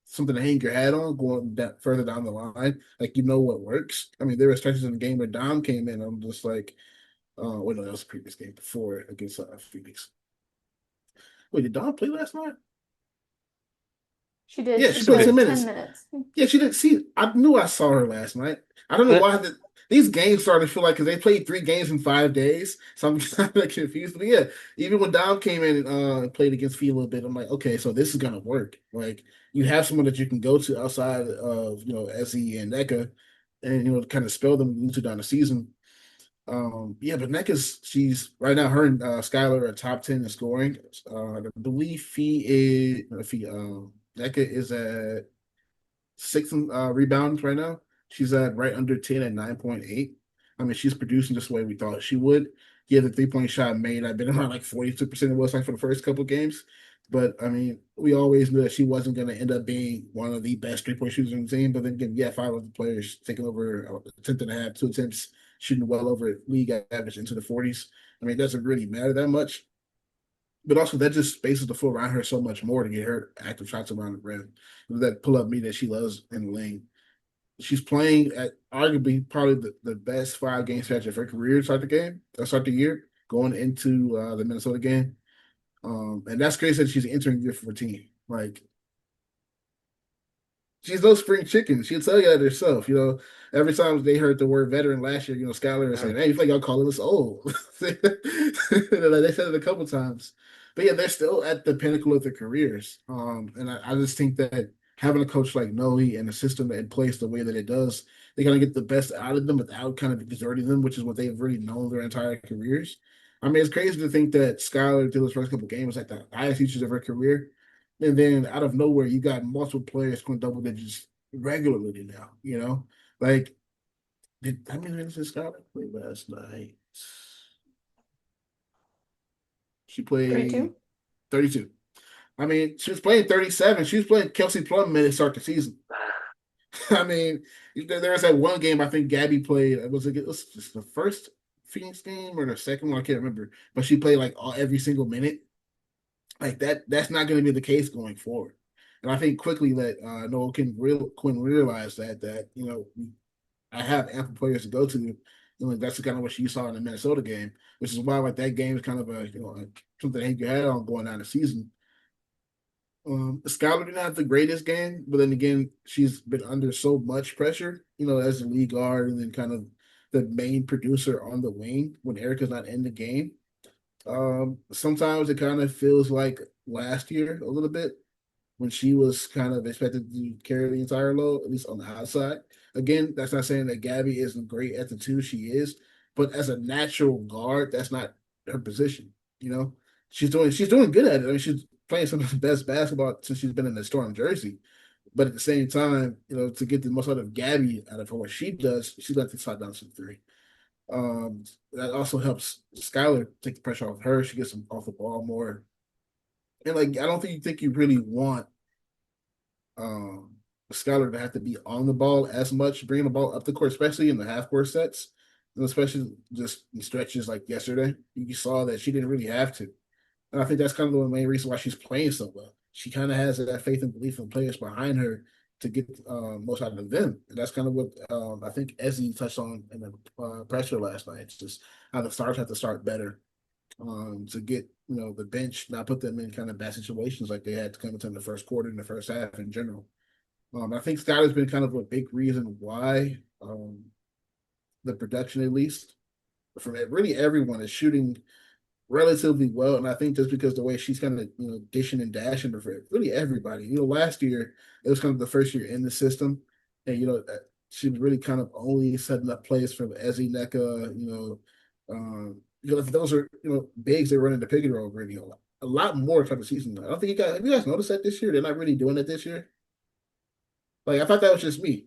something to hang your hat on going further down the line. Like, you know what works. I mean, there were stretches in the game where Dom came in. I'm just like, wait, no, that was the previous game before against Phoenix. Wait, did Dom play last night? She did. Yeah, She she played 10 played 10 minutes. minutes. Yeah, she didn't see. I knew I saw her last night. I don't know But why these games started to feel like because they played 3 games in 5 days, so I'm kind of confused. But yeah, even when Dom came in and played against Fee a little bit, I'm like, okay, so this is gonna work. Like you have someone that you can go to outside of SE and Nneka, and kind of spell them into down the season. Yeah, but she's right now. Her and Skylar are top 10 in scoring. I believe Nneka is at sixth in rebounds right now. She's at right under 10 at 9.8. I mean, she's producing just the way we thought she would. Yeah, the 3-point shot made. I've been around like 42% it was like for the first couple of games. But I mean, we always knew that she wasn't going to end up being one of the best 3-point shooters in the team. But then again, yeah, 5 other players taking over attempt and a half, 2 attempts, shooting well over league average into the 40s. I mean, it doesn't really matter that much. But also that just spaces the floor around her so much more to get her active shots around the rim. That pull up me that she loves in the lane. She's playing at arguably probably the best 5 game stretch of her career to start the year, going into the Minnesota game. And that's crazy that she's entering year 14. Like she's no spring chicken. She'll tell you that herself. Every time they heard the word veteran last year, Skylar is saying, "Hey, you feel like y'all calling us old?" Like, they said it a couple times. But yeah, they're still at the pinnacle of their careers. And I just think that having a coach like Noe and a system that in place the way that it does, they kind of get the best out of them without kind of deserting them, which is what they've really known their entire careers. I mean, it's crazy to think that Skylar through his first couple games was like the highest features of her career. And then out of nowhere, you got multiple players scoring double digits regularly now, Like, how many minutes did Skylar play last night? She played 32. 32. I mean, she was playing 37. She was playing Kelsey Plum minutes start the season. I mean, there was that one game I think Gabby played. Was just the first Phoenix game or the second one? I can't remember. But she played like every single minute. Like that's not going to be the case going forward. And I think quickly that Noah Quinn realized that I have ample players to go to. That's kind of what you saw in the Minnesota game, which is why like that game is kind of something to hang your head on going down the season. Skylar didn't have the greatest game, but then again, she's been under so much pressure, as the lead guard and then kind of the main producer on the wing when Erica's not in the game. Sometimes it kind of feels like last year a little bit when she was kind of expected to carry the entire load, at least on the outside. Again, that's not saying that Gabby isn't great at the 2, she is, but as a natural guard, that's not her position. She's doing good at it. I mean, she's playing some of the best basketball since she's been in the Storm jersey. But at the same time, to get the most out of Gabby out of her what she does, she lets the shot down to 3. That also helps Skylar take the pressure off her. She gets them off the ball more. And like I don't think you really want Skylar to have to be on the ball as much, bringing the ball up the court, especially in the half court sets, and especially just in stretches like yesterday. You saw that she didn't really have to. And I think that's kind of the main reason why she's playing so well. She kind of has that faith and belief in players behind her to get most out of them. And that's kind of what I think Ezzy touched on in the pressure last night. It's just how the stars have to start better to get the bench, not put them in kind of bad situations like they had to come into in the first quarter and the first half in general. I think Skylar's been kind of a big reason why the production, at least from really everyone, is shooting relatively well. And I think just because the way she's kind of dishing and dashing for really everybody. Last year it was kind of the first year in the system, and she was really kind of only setting up plays from Ezzy, Nneka, those are bigs they run into pick and roll really a lot more type of season. I don't think have you guys noticed that this year? They're not really doing it this year. Like I thought that was just me.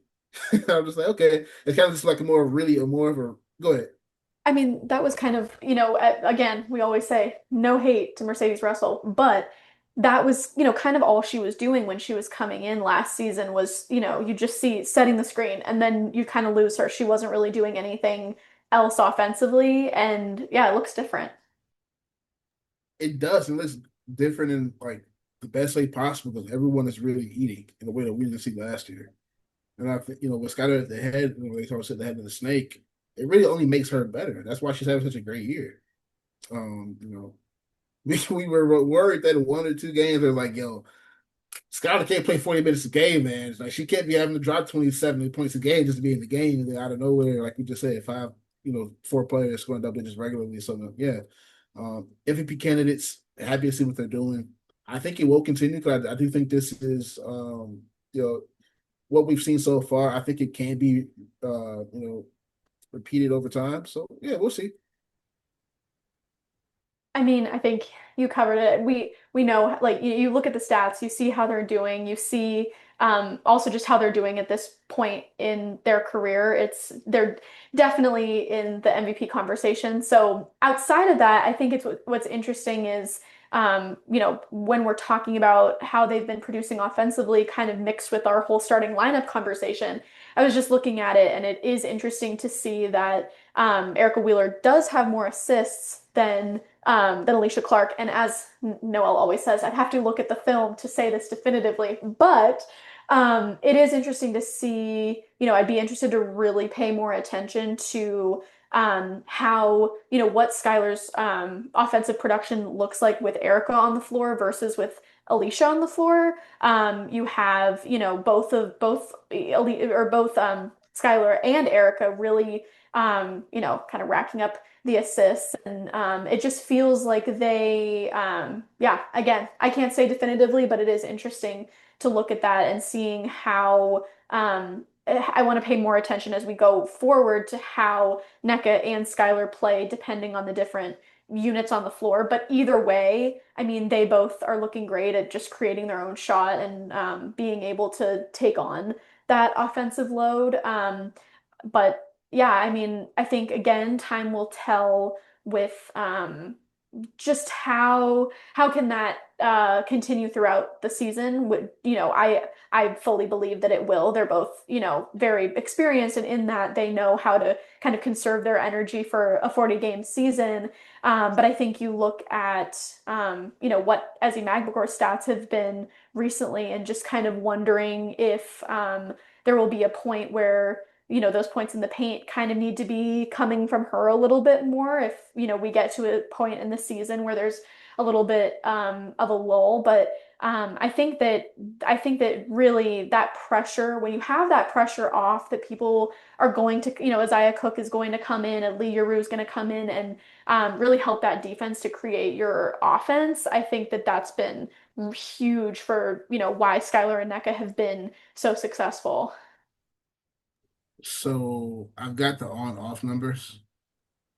I was just like, okay, it's kind of just like a more of a go ahead. I mean, that was kind of, again, we always say no hate to Mercedes Russell, but that was, kind of all she was doing when she was coming in last season was, you just see setting the screen and then you kind of lose her. She wasn't really doing anything else offensively. And yeah, it looks different. It does, and it's different in like the best way possible because everyone is really eating in the way that we didn't see last year. And I think, with Skylar at the head, they talk about the head of the snake, it really only makes her better. That's why she's having such a great year. Um, you know, we were worried that in 1 or 2 games, they're like, yo, Skylar can't play 40 minutes a game, man. It's like she can't be having to drop 27 points a game just to be in the game. And then out of nowhere, like we just said, five, 4 players scoring double digits regularly. So, yeah, MVP candidates, happy to see what they're doing. I think it will continue because I do think this is, what we've seen so far. I think it can be, repeated over time. So, yeah, we'll see. I mean, I think you covered it. We know like you look at the stats, you see how they're doing, you see also just how they're doing at this point in their career. They're definitely in the MVP conversation. So outside of that, I think what's interesting is when we're talking about how they've been producing offensively, kind of mixed with our whole starting lineup conversation. I was just looking at it, and it is interesting to see that Erica Wheeler does have more assists than Alicia Clark. And as Noel always says, I'd have to look at the film to say this definitively, but it is interesting to see, I'd be interested to really pay more attention to how, what Skylar's offensive production looks like with Erica on the floor versus with Alicia on the floor. You have, both Skylar and Erica really, kind of racking up the assists. And it just feels like yeah, again, I can't say definitively, but it is interesting to look at that and seeing how I want to pay more attention as we go forward to how Nneka and Skylar play, depending on the different units on the floor. But either way, I mean, they both are looking great at just creating their own shot and being able to take on that offensive load. But yeah, I mean, I think again, time will tell with just how can that continue throughout the season. Would I fully believe that it will. They're both very experienced, and in that they know how to kind of conserve their energy for a 40-game season. But I think you look at what Ezzy Magbagor's stats have been recently, and just kind of wondering if there will be a point where those points in the paint kind of need to be coming from her a little bit more if, we get to a point in the season where there's a little bit of a lull. But I think that really that pressure, when you have that pressure off, that people are going to, Isaiah Cook is going to come in and Lee Yaru is going to come in and really help that defense to create your offense. I think that that's been huge for, why Skylar and Nneka have been so successful. So I've got the on-off numbers.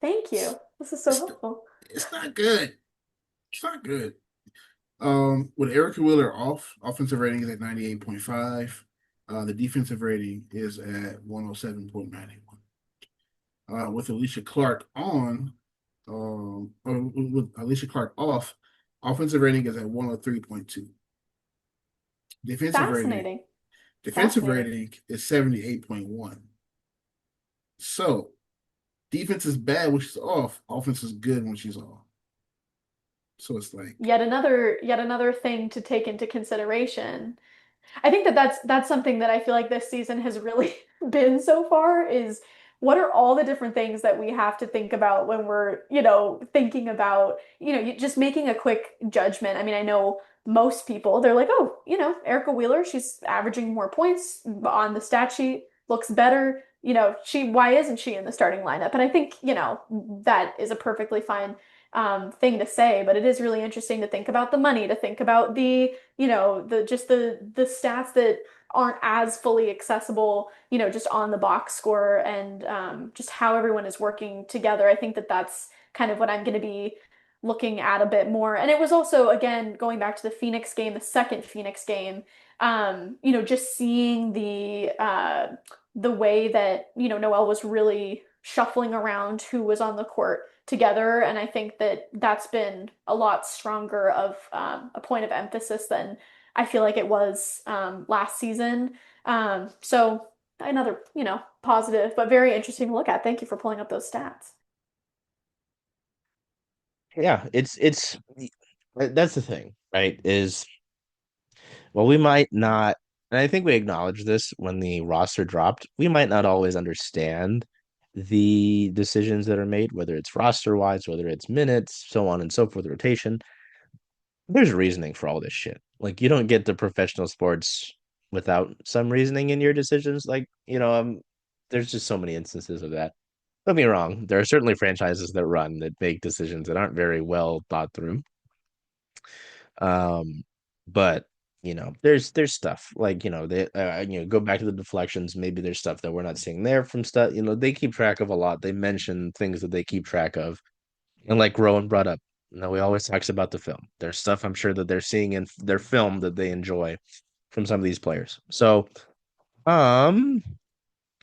Thank you. This is so It's, helpful. it's not good. It's not good. With Erica Wheeler off, offensive rating is at 98.5. The defensive rating is at 107.91. With Alicia Clark on, or with Alicia Clark off, offensive rating is at 103.2. Defensive rating, Fascinating. defensive Fascinating. rating is 78.1. So defense is bad when she's off. Offense is good when she's on. So it's like, Yet another thing to take into consideration. I think that that's something that I feel like this season has really been so far is what are all the different things that we have to think about when we're, thinking about, just making a quick judgment. I mean, I know most people, they're like, oh, Erica Wheeler, she's averaging more points on the stat sheet, looks better. Why isn't she in the starting lineup? And I think, that is a perfectly fine thing to say, but it is really interesting to think about the money, to think about the stats that aren't as fully accessible, just on the box score and just how everyone is working together. I think that that's kind of what I'm going to be looking at a bit more. And it was also, again, going back to the Phoenix game, the second Phoenix game, just seeing the way that, Noelle was really shuffling around who was on the court together. And I think that that's been a lot stronger of a point of emphasis than I feel like it was last season. So another, positive, but very interesting to look at. Thank you for pulling up those stats. Yeah, it's that's the thing, right? Is well, we might not, and I think we acknowledged this when the roster dropped. We might not always understand the decisions that are made, whether it's roster wise, whether it's minutes, so on and so forth, rotation. There's reasoning for all this shit. Like you don't get to professional sports without some reasoning in your decisions. Like, there's just so many instances of that. Don't get me wrong, there are certainly franchises that run that make decisions that aren't very well thought through. Um, but there's stuff like they go back to the deflections. Maybe there's stuff that we're not seeing there from stuff. They keep track of a lot. They mention things that they keep track of, and like Rowan brought up, we always talks about the film. There's stuff I'm sure that they're seeing in their film that they enjoy from some of these players. So, um,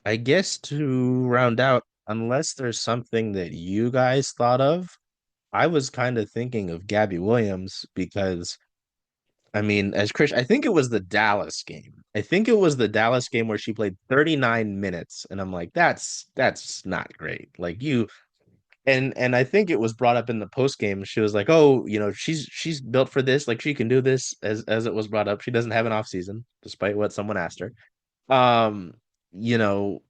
I guess to round out, unless there's something that you guys thought of, I was kind of thinking of Gabby Williams because I mean, as Chris, I think it was the Dallas game. I think it was the Dallas game where she played 39 minutes, and I'm like, that's not great. Like you, and I think it was brought up in the post game. She was like, "Oh, she's built for this. Like she can do this." As it was brought up, she doesn't have an off season, despite what someone asked her. Um, you know,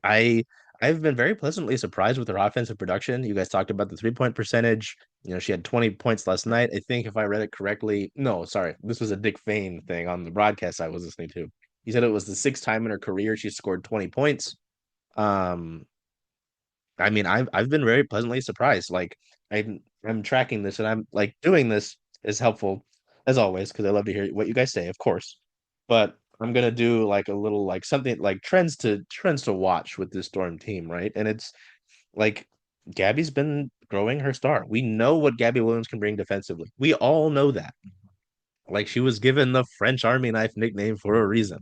I I've been very pleasantly surprised with her offensive production. You guys talked about the 3-point percentage. She had 20 points last night. I think if I read it correctly, no, sorry, this was a Dick Fain thing on the broadcast I was listening to. He said it was the sixth time in her career she scored 20 points. Um, I mean, I've been very pleasantly surprised. Like I'm tracking this and I'm like doing this is helpful as always because I love to hear what you guys say, of course. But I'm gonna do like a little like something like trends to watch with this Storm team, right? And it's like Gabby's been growing her star. We know what Gabby Williams can bring defensively. We all know that. Like she was given the French Army knife nickname for a reason.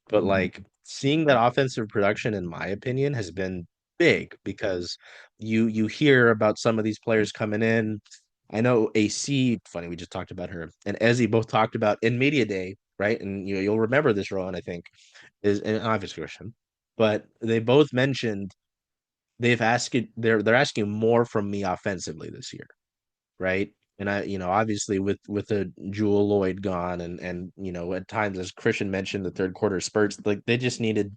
But like seeing that offensive production, in my opinion, has been big because you hear about some of these players coming in. I know AC, funny, we just talked about her, and Ezzy both talked about in media day, right? And you'll remember this, Rowan, I think, is an obvious question. But they both mentioned they're asking more from me offensively this year, right? And obviously with a Jewel Lloyd gone and at times as Christian mentioned, the third quarter spurts, like they just needed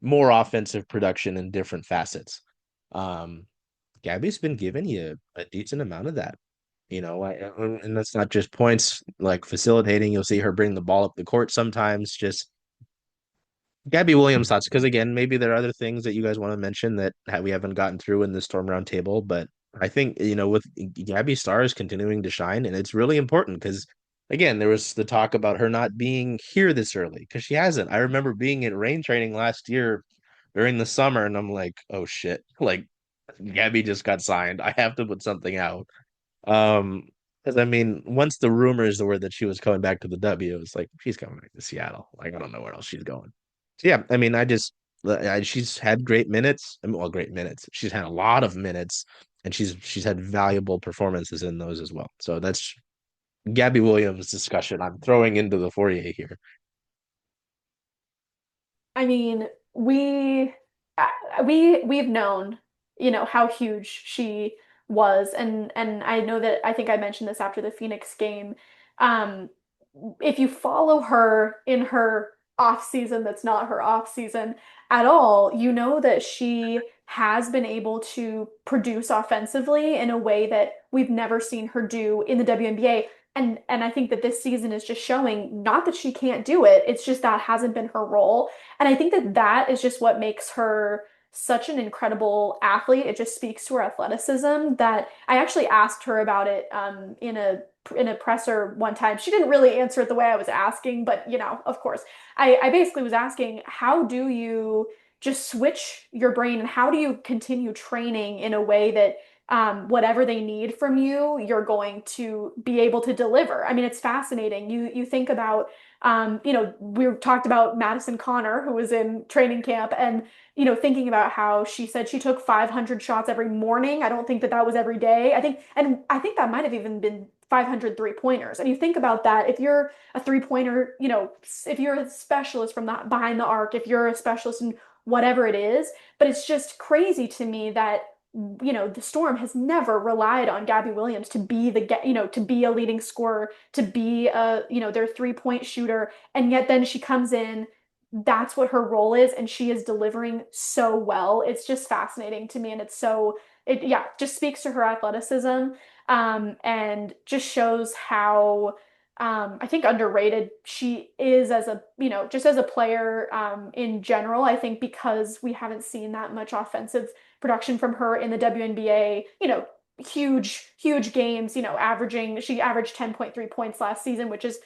more offensive production in different facets. Um, Gabby's been giving you a decent amount of that. And that's not just points like facilitating. You'll see her bring the ball up the court sometimes. Just Gabby Williams thoughts, because again, maybe there are other things that you guys want to mention that we haven't gotten through in the Storm Roundtable, but I think with Gabby Stars continuing to shine, and it's really important because again, there was the talk about her not being here this early because she hasn't. I remember being at rain training last year during the summer, and I'm like, oh shit, like Gabby just got signed. I have to put something out. Um, because I mean, once the rumors were that she was coming back to the W, it was like she's coming back to Seattle. Like I don't know where else she's going. So yeah, I mean, she's had great minutes. I mean, well, great minutes. She's had a lot of minutes, and she's had valuable performances in those as well. So that's Gabby Williams discussion. I'm throwing into the foyer here. I mean, we've known, how huge she was, and I know that I think I mentioned this after the Phoenix game. Um, if you follow her in her off season, that's not her off season at all, you know that she has been able to produce offensively in a way that we've never seen her do in the WNBA. And I think that this season is just showing not that she can't do it, it's just that hasn't been her role. And I think that that is just what makes her such an incredible athlete. It just speaks to her athleticism that I actually asked her about it in a presser one time. She didn't really answer it the way I was asking, but of course, I basically was asking, how do you just switch your brain and how do you continue training in a way that whatever they need from you, you're going to be able to deliver. I mean, it's fascinating. You think about We talked about Madison Connor, who was in training camp, and thinking about how she said she took 500 shots every morning. I don't think that that was every day. I think that might have even been 500 three-pointers. And you think about that, if you're a three-pointer, if you're a specialist from the behind the arc, if you're a specialist in whatever it is, but it's just crazy to me that the Storm has never relied on Gabby Williams to be to be a leading scorer, to be their three-point shooter, and yet then she comes in, that's what her role is, and she is delivering so well. It's just fascinating to me, and it yeah, just speaks to her athleticism, and just shows how I think underrated she is as just as a player in general. I think because we haven't seen that much offensive production from her in the WNBA, huge games, she averaged 10.3 points last season, which is,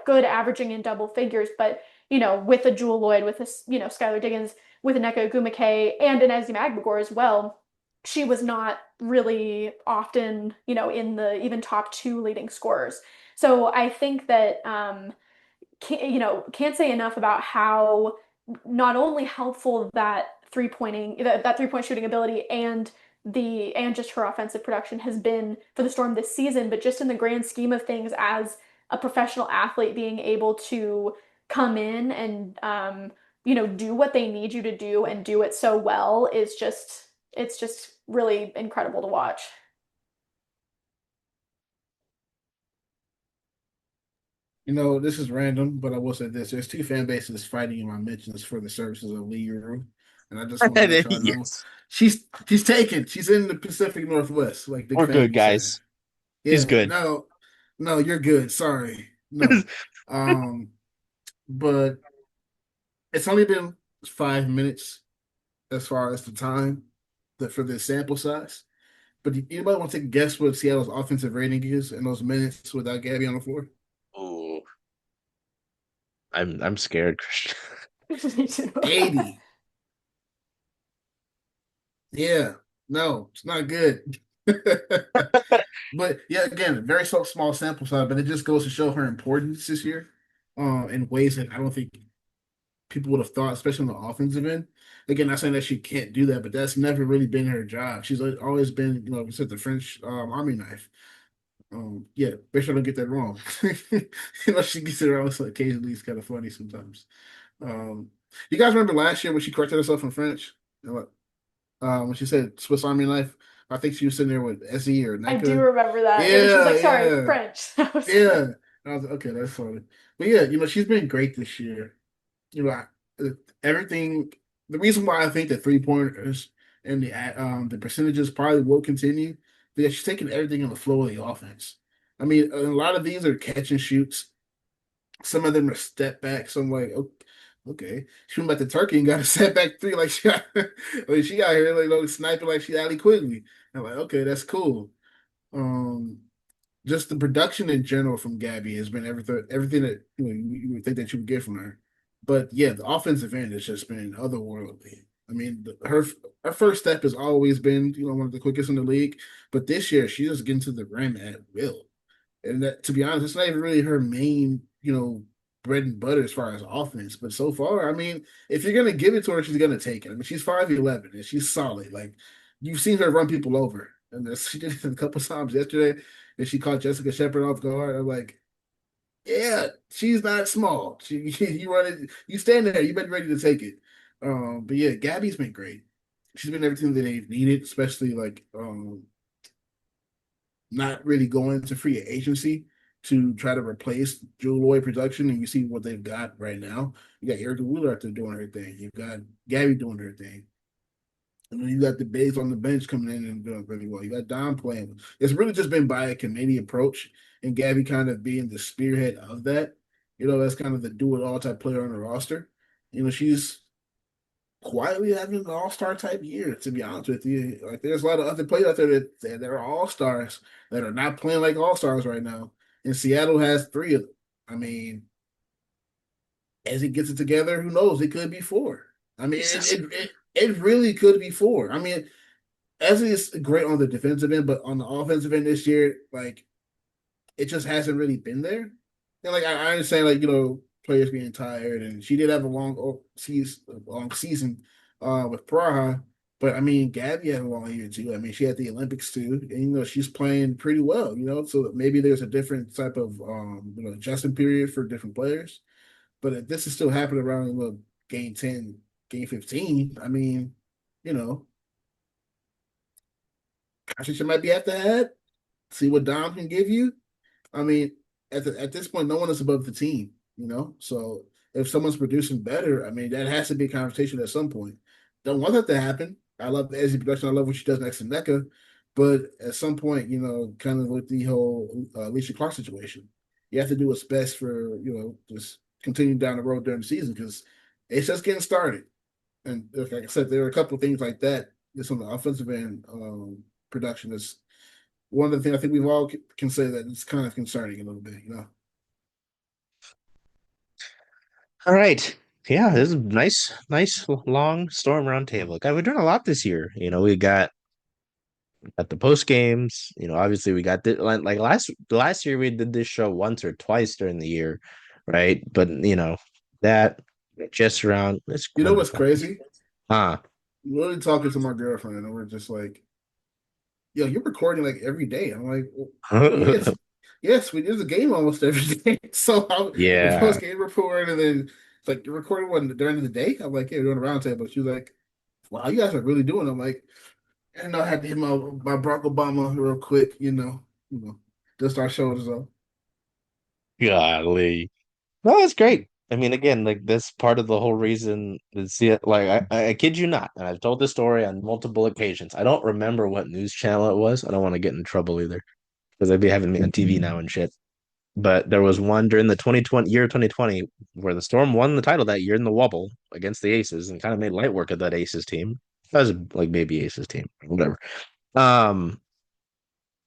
good averaging in double figures, but with a Jewel Lloyd, with a, Skylar Diggins, with a Nneka Ogwumike, and an Ezi Magbegor as well, she was not really often, in the even top two leading scorers. So I think that can't say enough about how not only helpful that three-point shooting ability and just her offensive production has been for the Storm this season, but just in the grand scheme of things as a professional athlete being able to come in and do what they need you to do and do it so well is just it's just really incredible to watch. This is random, but I will say this: there's two fan bases fighting in my mentions for the services of Lee Rue, and I just want to let y'all know Yes, she's taken. She's in the Pacific Northwest, like Big we're Fan good, be saying. guys. She's Yeah, good. no, no, you're good. Sorry, no. Um, but it's only been 5 minutes as far as the time that for the sample size. But anybody want to take a guess what Seattle's offensive rating is in those minutes without Gabby on the floor? Ooh, I'm scared, Christian. Me too. 80. Yeah, no, it's not good. But yeah, again, very small sample size, but it just goes to show her importance this year, in ways that I don't think people would have thought, especially on the offensive end. Again, not saying that she can't do that, but that's never really been her job. She's always been, we said the French Army knife. Yeah, make sure I don't get that wrong. She gets it wrong, so occasionally it's kind of funny sometimes. Um, you guys remember last year when she corrected herself in French? When she said Swiss Army knife, I think she was sitting there with Essie or I do Nneka. remember that. And she was Yeah, like, sorry, yeah, French. That was yeah. funny. And I was like, okay, that's funny. But yeah, she's been great this year. You know, everything. The reason why I think the 3 pointers and the percentages probably will continue because she's taking everything in the flow of the offense. I mean, a lot of these are catch and shoots. Some of them are step back. So I'm like, okay. She went back to Turkey and got a setback three. Like she got here, sniping like she Ali Quigley. I'm like, okay, that's cool. Um, just the production in general from Gabby has been everything that you would think that you would get from her. But yeah, the offensive end has just been otherworldly. I mean, her first step has always been one of the quickest in the league, but this year she just getting to the rim at will. And that, to be honest, it's not even really her main, bread and butter as far as offense. But so far, I mean, if you're gonna give it to her, she's gonna take it. I mean, she's 5'11" and she's solid. Like you've seen her run people over, and she did it a couple times yesterday. And she caught Jessica Shepard off guard. I'm like, yeah, she's not small. You run it, you stand there, you better be ready to take it. But yeah, Gabby's been great. She's been everything that they've needed, especially like not really going to free agency to try to replace Jewel Lloyd production, and you see what they've got right now. You got Erica Wheeler out there doing her thing. You've got Gabby doing her thing. And then you got the bigs on the bench coming in and doing really well. You got Don playing. It's really just been by a committee approach, and Gabby kind of being the spearhead of that. That's kind of the do-it-all type player on the roster. She's quietly having an all-star type year, to be honest with you. Like there's a lot of other players out there that are all-stars that are not playing like all-stars right now. And Seattle has three of them. I mean, as he gets it together, who knows? It could be four. I mean, Jesus. it really could be four. I mean, as is great on the defensive end, but on the offensive end this year, like it just hasn't really been there. And like I understand, like players getting tired, and she did have a long season with Praha. But I mean, Gabby had a long year too. I mean, she had the Olympics too, and she's playing pretty well. So maybe there's a different type of adjustment period for different players. But if this is still happening around game 10, game 15, I mean, you know, I think she might be at the head. See what Dom can give you. I mean, at this point, no one is above the team. So if someone's producing better, I mean, that has to be a conversation at some point. Don't want that to happen. I love the Ezzy production. I love what she does next to Nneka. But at some point, kind of with the whole Alicia Clark situation, you have to do what's best for, just continuing down the road during the season because it's just getting started. And like I said, there are a couple of things like that. Just on the offensive end, production is one of the things I think we've all can say that it's kind of concerning a little bit. All right. Yeah, this is nice long storm roundtable. God, we're doing a lot this year. We got at the post games. Obviously we got like last year we did this show once or twice during the year, right? But that just around it's You know what's crazy? huh. Literally talking to my girlfriend, and we're just like, "Yo, you're recording like every day." I'm like, well, yes, yes, we do the game almost every day. So we Yeah. post game report, and then it's like you're recording one during the day. I'm like, "Yeah, we're doing a roundtable." She's like, "Wow, you guys are really doing." It. I'm like, and I had to hit my Barack Obama real quick, just our shoulders up. Golly. No, that's great. I mean, again, like that's part of the whole reason to see it. Like, I kid you not, and I've told this story on multiple occasions. I don't remember what news channel it was. I don't want to get in trouble either because I'd be having me on TV now and shit. But there was one during the 2020 where the Storm won the title that year in the Wubble against the Aces and kind of made light work of that Aces team. That was like maybe Aces team, whatever. Um,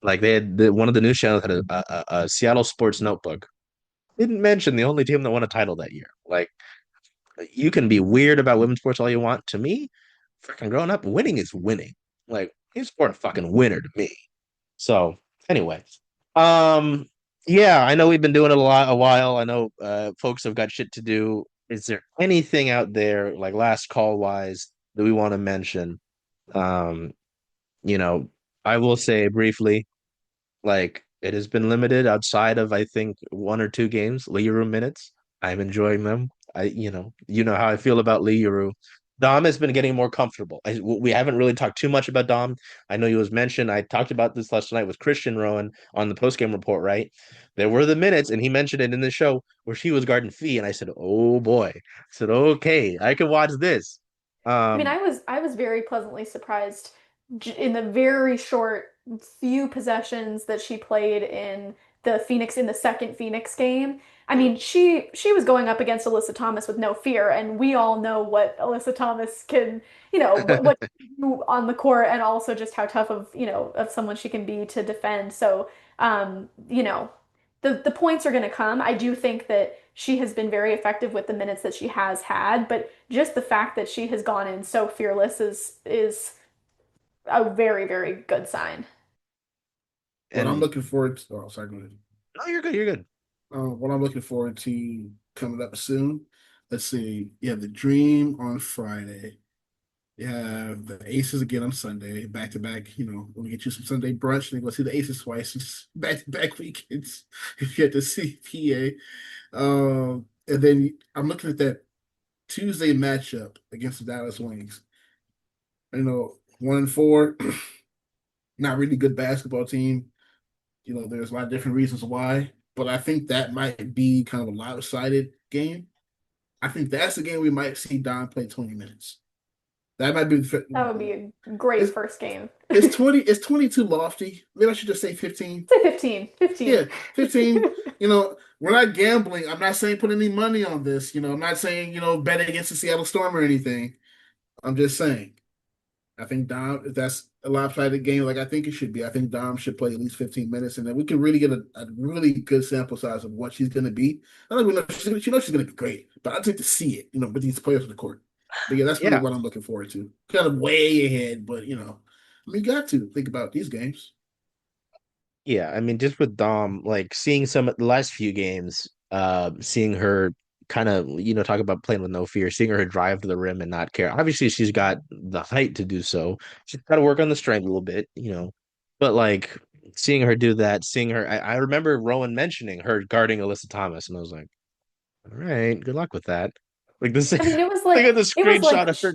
like they had one of the news channels had a Seattle sports notebook. Didn't mention the only team that won a title that year. Like you can be weird about women's sports all you want. To me, freaking growing up, winning is winning. Like he's sport a fucking winner to me. So anyway, um, yeah, I know we've been doing it a while. I know folks have got shit to do. Is there anything out there like last call wise that we want to mention? Um, you know, I will say briefly, like it has been limited outside of I think one or two games, Liuru minutes. I'm enjoying them. You know how I feel about Liuru. Dom has been getting more comfortable. We haven't really talked too much about Dom. I know he was mentioned. I talked about this last night with Christian Rowan on the postgame report, right? There were the minutes, and he mentioned it in the show where she was guarding Fee, and I said, "Oh boy." I said, "Okay, I can watch this." I mean, Um, I was very pleasantly surprised in the very short few possessions that she played in the second Phoenix game. I mean, she was going up against Alyssa Thomas with no fear, and we all know what Alyssa Thomas can, what she can do on the court, and also just how tough of someone she can be to defend. So, the points are going to come. I do think that she has been very effective with the minutes that she has had, but just the fact that she has gone in so fearless is a very, very good sign. What I'm and looking forward to, oh, sorry, go ahead. no, you're good. You're good. What I'm looking forward to coming up soon. Let's see. You have the Dream on Friday. You have the Aces again on Sunday, back to back. When we get you some Sunday brunch, and go see the Aces twice, it's back to back weekends. If you get to see PA, and then I'm looking at that Tuesday matchup against the Dallas Wings. 1-4, not really good basketball team. There's a lot of different reasons why, but I think that might be kind of a lopsided game. I think that's the game we might see Don play 20 minutes. That might be That would be a great it's first game. it's 20 it's 22 lofty. Maybe I should just say 15. Say 15. 15. Yeah, 15. We're not gambling. I'm not saying put any money on this. I'm not saying, bet against the Seattle Storm or anything. I'm just saying. I think Dom, if that's a lopsided game, like I think it should be, I think Dom should play at least 15 minutes, and then we can really get a really good sample size of what she's going to be. I don't even know she knows she's going to be great, but I'd like to see it, with these players on the court. But yeah, that's really Yeah. what I'm looking forward to. Kind of way ahead, but we got to think about these games. Yeah, I mean, just with Dom, like seeing some of the last few games, seeing her kind of, talk about playing with no fear, seeing her drive to the rim and not care. Obviously, she's got the height to do so. She's got to work on the strength a little bit, but like seeing her do that, seeing her, I remember Rowan mentioning her guarding Alyssa Thomas, and I was like, all right, good luck with that. Like this, I mean, I got the screenshot of her.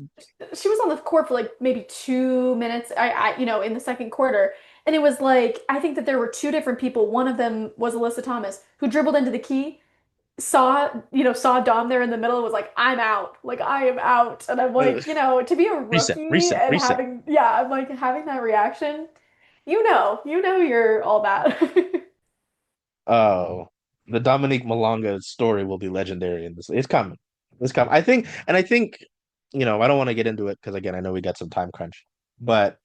she was on the court for like maybe 2 minutes, in the second quarter. And it was like, I think that there were two different people. One of them was Alyssa Thomas, who dribbled into the key, saw Dom there in the middle and was like, I'm out. Like, I am out. And I'm like, to be a Reset, rookie reset, and reset. I'm like having that reaction, you're all that. Oh, the Dominique Malonga story will be legendary in this. It's coming. It's coming. I think, I don't want to get into it because again, I know we got some time crunch, but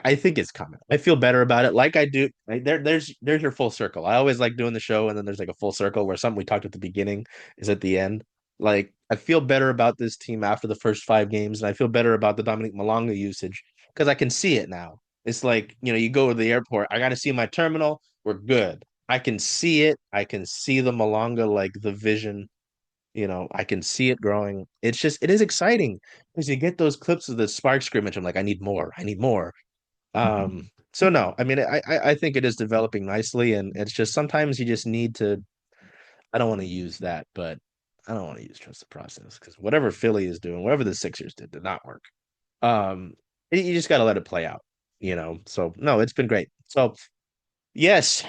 I think it's coming. I feel better about it. Like I do. There's your full circle. I always like doing the show, and then there's like a full circle where something we talked at the beginning is at the end. Like I feel better about this team after the first 5 games, and I feel better about the Dominique Malonga usage because I can see it now. It's like, you go to the airport. I got to see my terminal. We're good. I can see it. I can see the Malonga, like the vision. I can see it growing. It is exciting because you get those clips of the spark scrimmage. I'm like, I need more. I need more. So no, I mean, I think it is developing nicely, and it's just sometimes you just need to. I don't want to use that, but I don't want to use trust the process because whatever Philly is doing, whatever the Sixers did not work. Um, you just got to let it play out. So no, it's been great. So yes,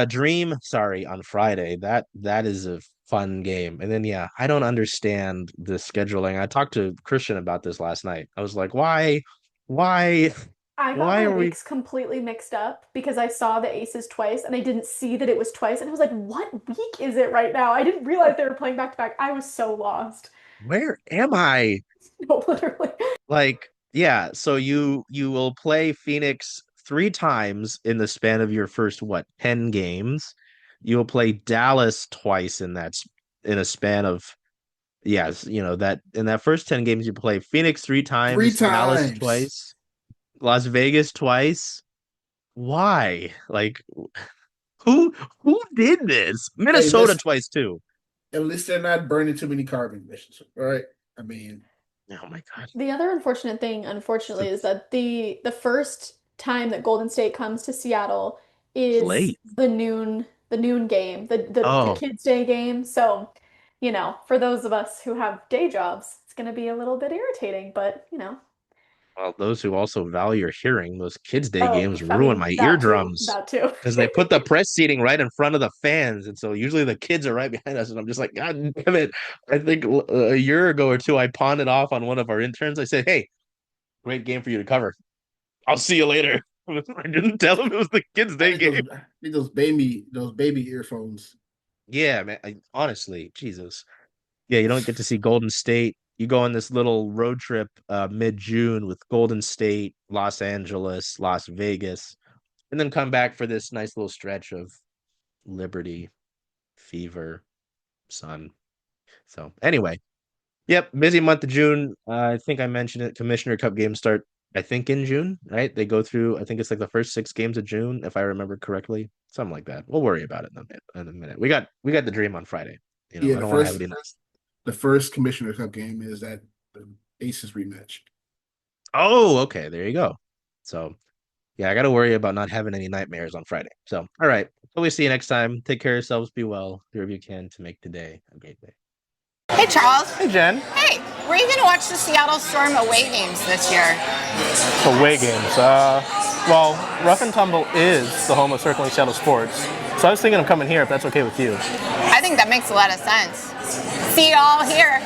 Dream. Sorry, on Friday. That is a fun game, and then yeah, I don't understand the scheduling. I talked to Christian about this last night. I was like, why? I got Why my are we weeks completely mixed up because I saw the Aces twice and I didn't see that it was twice. And I was like, what week is it right now? I didn't realize they were playing back to back. I was so lost. where am I? No, literally. Like, yeah, so you will play Phoenix 3 times in the span of your first 10 games. You will play Dallas twice in a span of yes, that in that first 10 games you play Phoenix three Three times, Dallas times. twice, Las Vegas twice. Why? Like who did this? Hey, Minnesota listen, twice too. at least they're not burning too many carbon emissions, all right? I mean, Oh my God. The other unfortunate thing, unfortunately, is It's that the first time that Golden State comes to Seattle is late. the noon game, the Oh, kids' day game. So, for those of us who have day jobs, it's gonna be a little bit irritating, but well, those who also value your hearing, those kids' day oh, games I ruin mean my that too, eardrums that too. because they put the press seating right in front of the fans, and so usually the kids are right behind us, and I'm just like, God damn it! I think a year ago or two, I pawned it off on one of our interns. I said, "Hey, great game for you to cover. I'll see you later." I didn't tell him it was the kids' day game. I need those baby earphones. Yeah, man. Honestly, Jesus. Yeah, you don't get to see Golden State. You go on this little road trip mid-June with Golden State, Los Angeles, Las Vegas, and then come back for this nice little stretch of Liberty, Fever, Sun. So anyway, yep, busy month of June. I think I mentioned it. Commissioner Cup games start, I think, in June, right? They go through, I think it's like the first 6 games of June, if I remember correctly. Something like that. We'll worry about it in a minute. We got the dream on Friday. Yeah, I the don't want to have it first in. the first Commissioner Cup game is that the Aces rematch. Oh, okay. There you go. So yeah, I got to worry about not having any nightmares on Friday. So, all right. Till we see you next time. Take care of yourselves. Be well. Do whatever you can to make today a great day. Hey, Charles. Hey, Jen. Hey, where are you going to watch the Seattle Storm away games this year? Away games. Well, Rough and Tumble is the home of Circling Seattle Sports. So I was thinking of coming here if that's okay with you. I think that makes a lot of sense. See you all here.